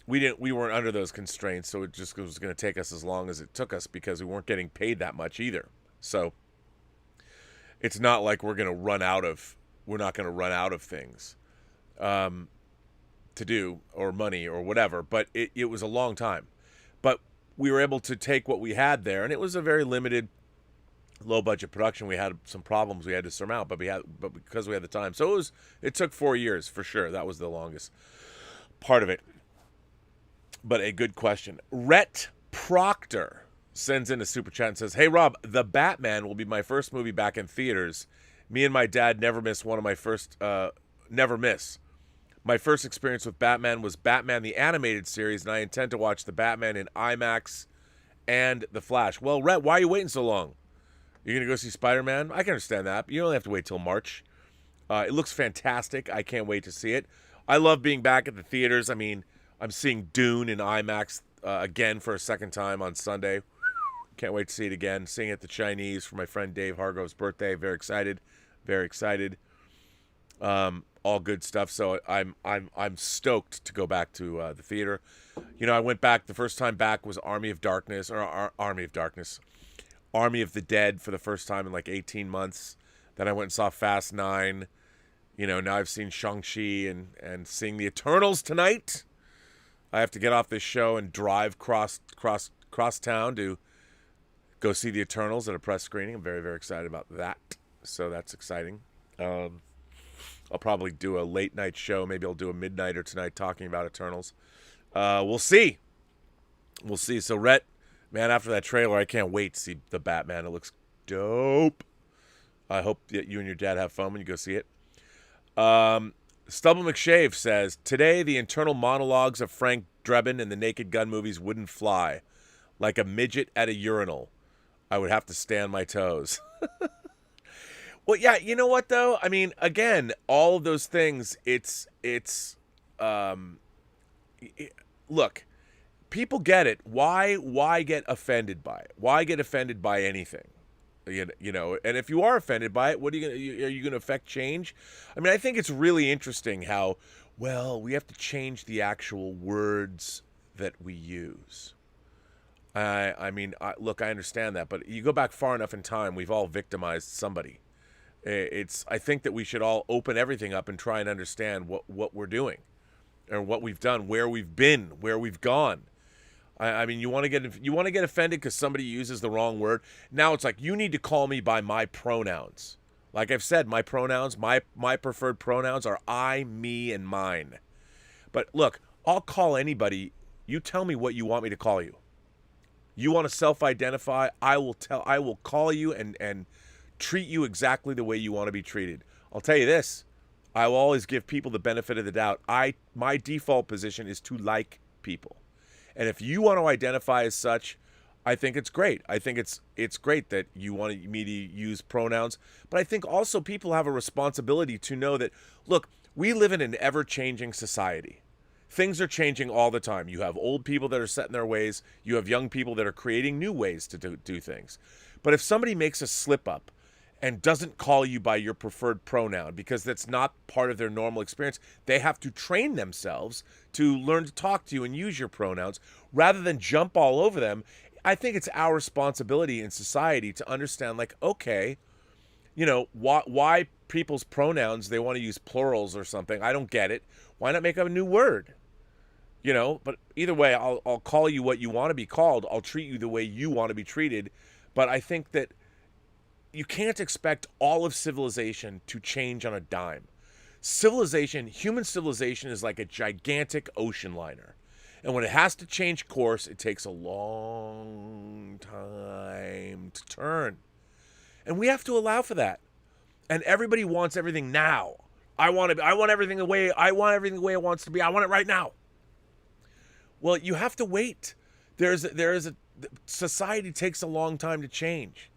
we weren't under those constraints, so it just was going to take us as long as it took us because we weren't getting paid that much either. So it's not like we're not going to run out of things to do or money or whatever, but it was a long time. But we were able to take what we had there, and it was a very limited, low-budget production. We had some problems we had to surmount, but because we had the time. So it took 4 years, for sure. That was the longest part of it. But a good question. Rhett Proctor sends in a super chat and says, hey, Rob, The Batman will be my first movie back in theaters. Me and my dad never miss. My first experience with Batman was Batman the Animated Series, and I intend to watch The Batman in IMAX and The Flash. Well, Rhett, why are you waiting so long? You're going to go see Spider-Man? I can understand that. You only have to wait till March. It looks fantastic. I can't wait to see it. I love being back at the theaters. I mean, I'm seeing Dune in IMAX again for a second time on Sunday. Can't wait to see it again. Seeing it at the Chinese for my friend Dave Hargrove's birthday. Very excited. Very excited. All good stuff. So I'm stoked to go back to the theater. You know, I went back. The first time back was Army of the Dead for the first time in like 18 months. Then I went and saw Fast 9. You know, now I've seen Shang-Chi and seeing the Eternals tonight. I have to get off this show and drive cross town to go see the Eternals at a press screening. I'm very, very excited about that. So that's exciting. I'll probably do a late night show. Maybe I'll do a midnighter tonight talking about Eternals. We'll see. We'll see. So, Rhett, man, after that trailer, I can't wait to see The Batman. It looks dope. I hope that you and your dad have fun when you go see it. Stubble McShave says, today the internal monologues of Frank Drebin in the Naked Gun movies wouldn't fly. Like a midget at a urinal. I would have to stand my toes. Well, yeah, you know what, though? I mean, again, all of those things, look, people get it. Why get offended by it? Why get offended by anything? You know, and if you are offended by it, are you going to affect change? I mean, I think it's really interesting how, well, we have to change the actual words that we use. I mean, look, I understand that, but you go back far enough in time, we've all victimized somebody. I think that we should all open everything up and try and understand what we're doing or what we've done, where we've been, where we've gone. I mean, you want to get offended because somebody uses the wrong word. Now it's like, you need to call me by my pronouns. Like I've said, my pronouns, my preferred pronouns are I, me, and mine. But look, I'll call anybody. You tell me what you want me to call you. You want to self-identify, I will call you and treat you exactly the way you want to be treated. I'll tell you this, I will always give people the benefit of the doubt. My default position is to like people. And if you want to identify as such, I think it's great. I think it's great that you want me to use pronouns. But I think also people have a responsibility to know that, look, we live in an ever-changing society. Things are changing all the time. You have old people that are set in their ways. You have young people that are creating new ways to do things. But if somebody makes a slip up and doesn't call you by your preferred pronoun because that's not part of their normal experience, they have to train themselves to learn to talk to you and use your pronouns rather than jump all over them. I think it's our responsibility in society to understand, like, okay, you know, why people's pronouns, they want to use plurals or something. I don't get it. Why not make up a new word? You know, but either way, I'll call you what you want to be called. I'll treat you the way you want to be treated. But I think that you can't expect all of civilization to change on a dime. Human civilization is like a gigantic ocean liner. And when it has to change course, it takes a long time to turn. And we have to allow for that. And everybody wants everything now. I want everything the way it wants to be. I want it right now. Well, you have to wait. Society takes a long time to change.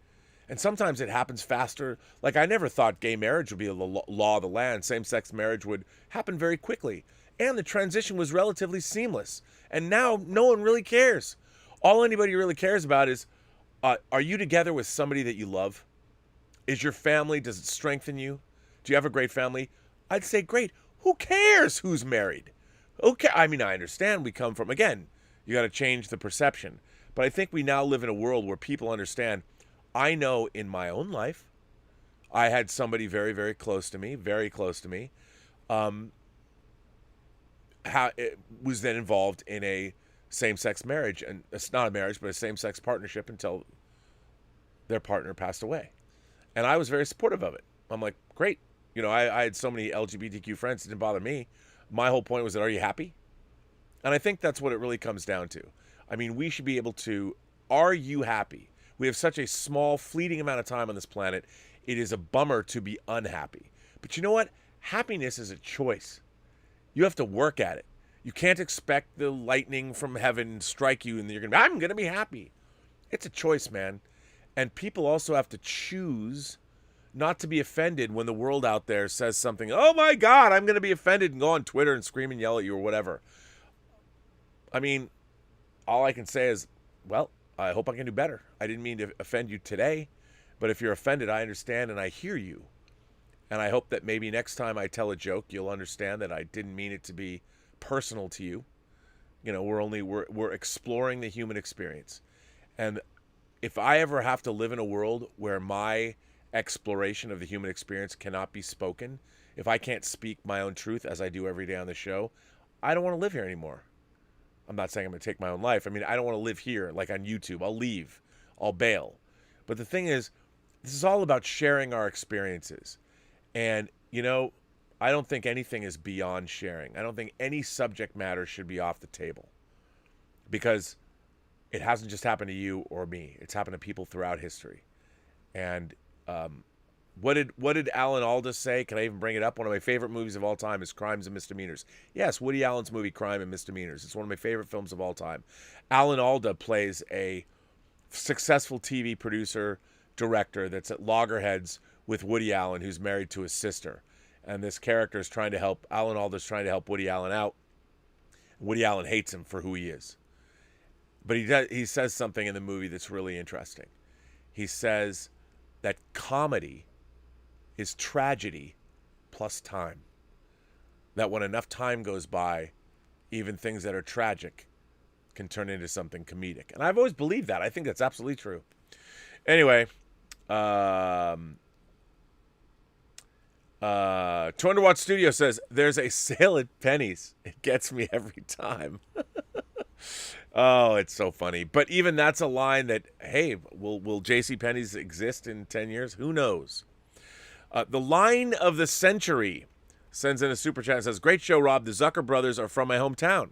And sometimes it happens faster. Like, I never thought gay marriage would be a law of the land. Same-sex marriage would happen very quickly. And the transition was relatively seamless. And now no one really cares. All anybody really cares about is, are you together with somebody that you love? Is your family, does it strengthen you? Do you have a great family? I'd say great. Who cares who's married? Okay, I mean, I understand we come from, again, you got to change the perception. But I think we now live in a world where people understand. I know in my own life, I had somebody very, very close to me, how it was then involved in a same-sex marriage, and it's not a marriage, but a same-sex partnership until their partner passed away. And I was very supportive of it. I'm like, great. You know, I had so many LGBTQ friends, it didn't bother me. My whole point was that, are you happy? And I think that's what it really comes down to. I mean, we should be able to, are you happy? We have such a small, fleeting amount of time on this planet. It is a bummer to be unhappy. But you know what? Happiness is a choice. You have to work at it. You can't expect the lightning from heaven strike you and I'm going to be happy. It's a choice, man. And people also have to choose not to be offended when the world out there says something, oh my God, I'm going to be offended, and go on Twitter and scream and yell at you or whatever. I mean, all I can say is, well, I hope I can do better. I didn't mean to offend you today, but if you're offended, I understand and I hear you. And I hope that maybe next time I tell a joke, you'll understand that I didn't mean it to be personal to you. You know, we're exploring the human experience. And if I ever have to live in a world where my exploration of the human experience cannot be spoken, if I can't speak my own truth as I do every day on the show, I don't want to live here anymore. I'm not saying I'm going to take my own life. I mean, I don't want to live here like on YouTube. I'll leave. I'll bail. But the thing is, this is all about sharing our experiences. And, you know, I don't think anything is beyond sharing. I don't think any subject matter should be off the table. Because it hasn't just happened to you or me. It's happened to people throughout history. And what did Alan Alda say? Can I even bring it up? One of my favorite movies of all time is Crimes and Misdemeanors. Yes, Woody Allen's movie Crime and Misdemeanors. It's one of my favorite films of all time. Alan Alda plays a successful TV producer, director that's at loggerheads with Woody Allen, who's married to his sister. And this character is trying to help, Alan Alda's trying to help Woody Allen out. Woody Allen hates him for who he is. But he says something in the movie that's really interesting. He says that comedy is tragedy plus time. That when enough time goes by, even things that are tragic can turn into something comedic. And I've always believed that. I think that's absolutely true. Anyway, 200 Watt Studio says, there's a sale at Penny's. It gets me every time. Oh, it's so funny. But even that's a line that, hey, will JCPenney's exist in 10 years? Who knows? The line of the century sends in a super chat and says, great show, Rob. The Zucker brothers are from my hometown.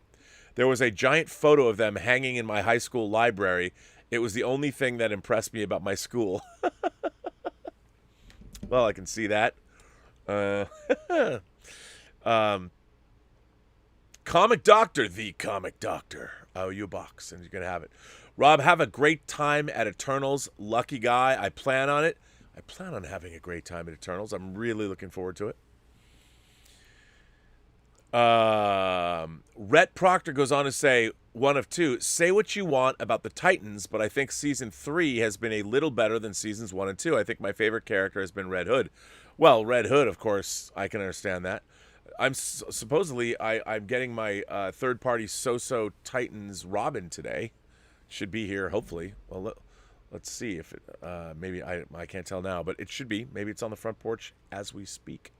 There was a giant photo of them hanging in my high school library. It was the only thing that impressed me about my school. Well, I can see that. Comic Doctor, the Comic Doctor. Oh, you a box, and you're going to have it. Rob, have a great time at Eternals. Lucky guy. I plan on it. I plan on having a great time at Eternals. I'm really looking forward to it. Rhett Proctor goes on to say, one of two, say what you want about the Titans, but I think season 3 has been a little better than seasons 1 and 2. I think my favorite character has been Red Hood. Well, Red Hood, of course, I can understand that. Supposedly I'm getting my third-party So-So Titans Robin today. Should be here, hopefully. Well, let's see if it, maybe I can't tell now, but it should be. Maybe it's on the front porch as we speak.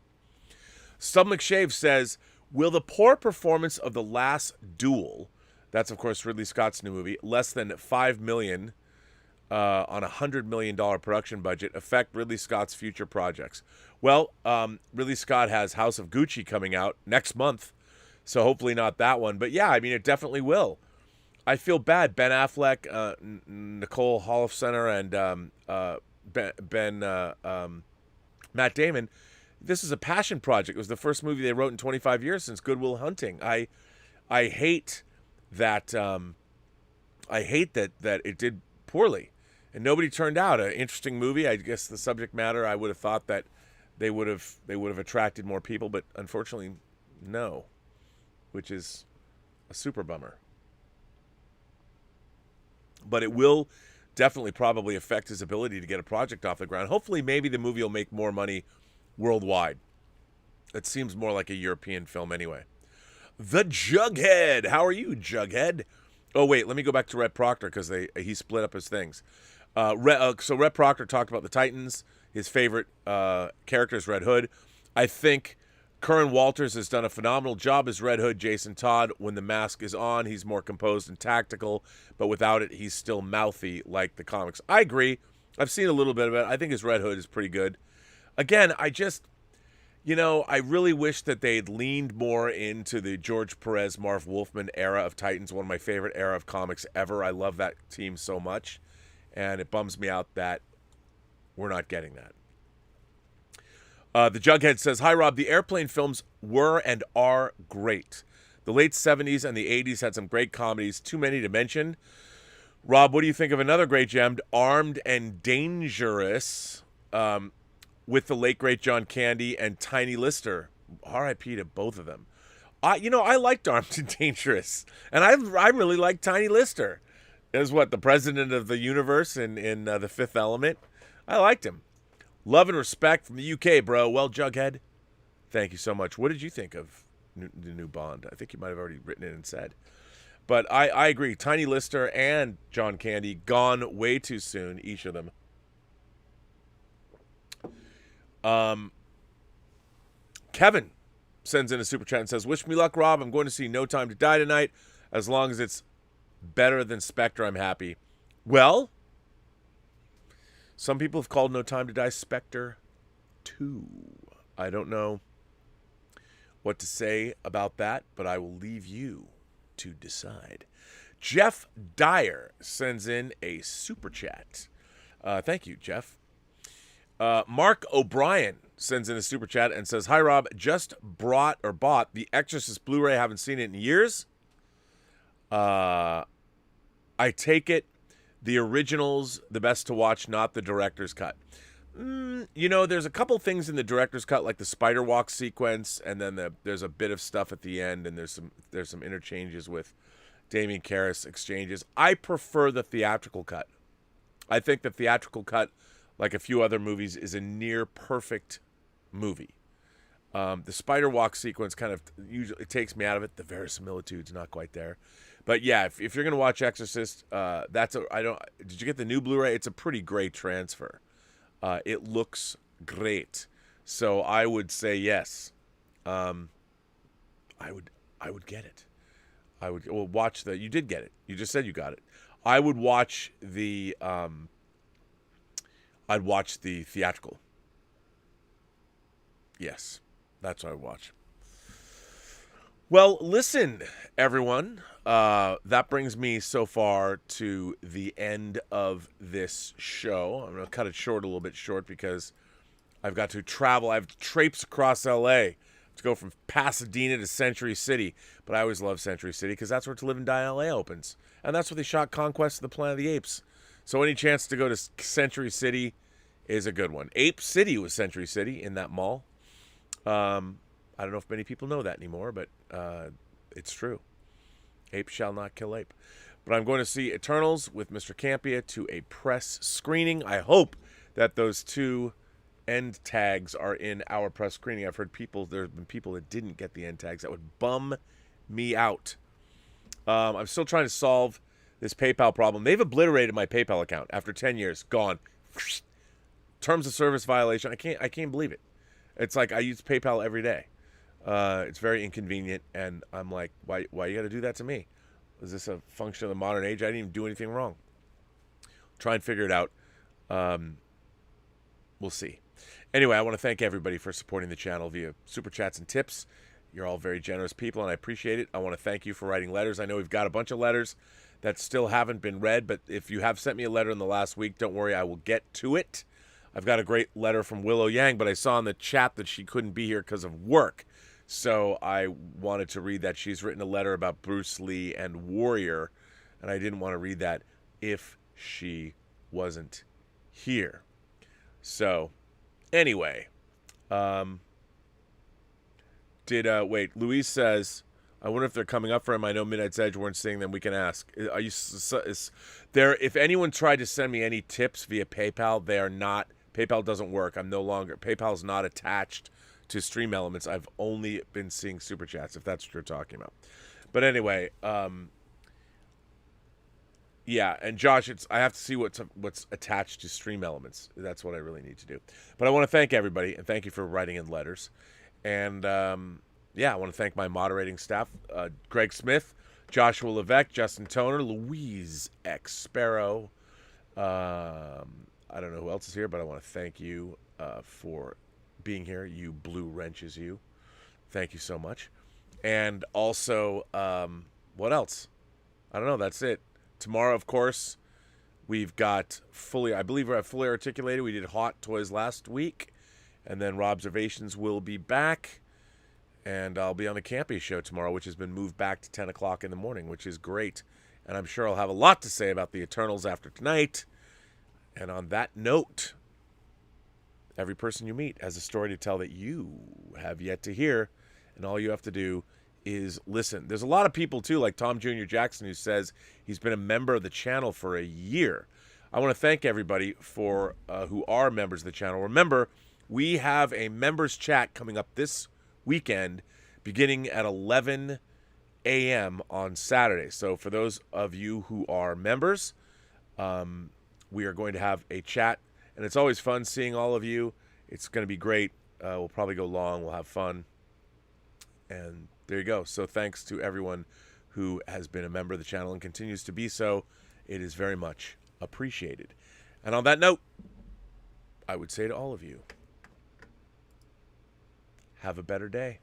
Stub McShave says, will the poor performance of The Last Duel, that's of course Ridley Scott's new movie, less than $5 million on a $100 million production budget, affect Ridley Scott's future projects? Well, Ridley Scott has House of Gucci coming out next month, so hopefully not that one. But yeah, I mean, it definitely will. I feel bad. Ben Affleck, Nicole Holofcener, and Matt Damon. This is a passion project. It was the first movie they wrote in 25 years since Good Will Hunting. I hate that. I hate that it did poorly, and nobody turned out. An interesting movie. I guess the subject matter, I would have thought that they would have attracted more people, but unfortunately, no, which is a super bummer. But it will definitely probably affect his ability to get a project off the ground. Hopefully, maybe the movie will make more money worldwide. It seems more like a European film anyway. The Jughead. How are you, Jughead? Oh, wait, let me go back to Rhett Proctor because he split up his things. So Rhett Proctor talked about the Titans. His favorite character is Red Hood. I think Curran Walters has done a phenomenal job as Red Hood. Jason Todd, when the mask is on, he's more composed and tactical, but without it, he's still mouthy like the comics. I agree. I've seen a little bit of it. I think his Red Hood is pretty good. Again, I really wish that they'd leaned more into the George Perez, Marv Wolfman era of Titans, one of my favorite era of comics ever. I love that team so much, and it bums me out that we're not getting that. The Jughead says, hi, Rob. The Airplane films were and are great. The late 70s and the 80s had some great comedies, too many to mention. Rob, what do you think of another great gem, Armed and Dangerous, with the late, great John Candy and Tiny Lister? R.I.P. to both of them. I liked Armed and Dangerous, and I really liked Tiny Lister. As the president of the universe in The Fifth Element. I liked him. Love and respect from the UK, bro. Well, Jughead, thank you so much. What did you think of the new Bond? I think you might have already written it and said. But I agree. Tiny Lister and John Candy, gone way too soon, each of them. Kevin sends in a super chat and says, wish me luck, Rob. I'm going to see No Time to Die tonight. As long as it's better than Spectre, I'm happy. Well, some people have called No Time to Die Spectre 2. I don't know what to say about that, but I will leave you to decide. Jeff Dyer sends in a super chat. Thank you, Jeff. Mark O'Brien sends in a super chat and says, hi, Rob. Just bought The Exorcist Blu-ray. Haven't seen it in years. I take it the original's the best to watch, not the director's cut. There's a couple things in the director's cut, like the spider walk sequence, and then there's a bit of stuff at the end, and there's some interchanges with Damien Karras exchanges. I prefer the theatrical cut. I think the theatrical cut, like a few other movies, is a near perfect movie. The spider walk sequence kind of usually it takes me out of it. The verisimilitude's not quite there. But yeah, if you're gonna watch Exorcist, did you get the new Blu-ray? It's a pretty great transfer. It looks great, so I would say yes. I would get it. I would watch the. You did get it. You just said you got it. I would watch the. I'd watch the theatrical. Yes, that's what I would watch. Well, listen, everyone. That brings me so far to the end of this show. I'm going to cut it short, a little bit short, because I've got to travel. I have to traipse across L.A. to go from Pasadena to Century City. But I always love Century City because that's where To Live and Die in L.A. opens. And that's where they shot Conquest of the Planet of the Apes. So any chance to go to Century City is a good one. Ape City was Century City in that mall. I don't know if many people know that anymore, but it's true. Ape shall not kill ape. But I'm going to see Eternals with Mr. Campia to a press screening. I hope that those 2 end tags are in our press screening. I've heard there have been people that didn't get the end tags. That would bum me out. I'm still trying to solve this PayPal problem. They've obliterated my PayPal account after 10 years. Gone. Terms of service violation. I can't believe it. It's like I use PayPal every day. It's very inconvenient, and I'm like, why you got to do that to me? Is this a function of the modern age? I didn't even do anything wrong. Try and figure it out. We'll see. Anyway, I want to thank everybody for supporting the channel via Super Chats and tips. You're all very generous people, and I appreciate it. I want to thank you for writing letters. I know we've got a bunch of letters that still haven't been read, but if you have sent me a letter in the last week, don't worry, I will get to it. I've got a great letter from Willow Yang, but I saw in the chat that she couldn't be here because of work. So I wanted to read that. She's written a letter about Bruce Lee and Warrior, and I didn't want to read that if she wasn't here. So, anyway, wait, Louise says, I wonder if they're coming up for him. I know Midnight's Edge weren't seeing them. We can ask. Are you there? If anyone tried to send me any tips via PayPal, they are not. PayPal doesn't work. I'm no longer. PayPal's not attached to Stream Elements. I've only been seeing Super Chats, if that's what you're talking about. But anyway, yeah, and Josh, I have to see what's attached to Stream Elements. That's what I really need to do. But I want to thank everybody, and thank you for writing in letters. And, yeah, I want to thank my moderating staff, Greg Smith, Joshua Levesque, Justin Toner, Louise X. Sparrow. I don't know who else is here, but I want to thank you for being here. You blue wrenches, you. Thank you so much. And also, what else? I don't know. That's it. Tomorrow, of course, we've got I believe we're fully articulated. We did Hot Toys last week. And then Robservations will be back. And I'll be on the Campy show tomorrow, which has been moved back to 10 o'clock in the morning, which is great. And I'm sure I'll have a lot to say about the Eternals after tonight. And on that note, every person you meet has a story to tell that you have yet to hear. And all you have to do is listen. There's a lot of people, too, like Tom Jr. Jackson, who says he's been a member of the channel for a year. I want to thank everybody for who are members of the channel. Remember, we have a members chat coming up this weekend beginning at 11 a.m. on Saturday. So for those of you who are members, we are going to have a chat, and it's always fun seeing all of you. It's going to be great. We'll probably go long. We'll have fun. And there you go. So thanks to everyone who has been a member of the channel and continues to be so. It is very much appreciated. And on that note, I would say to all of you, have a better day.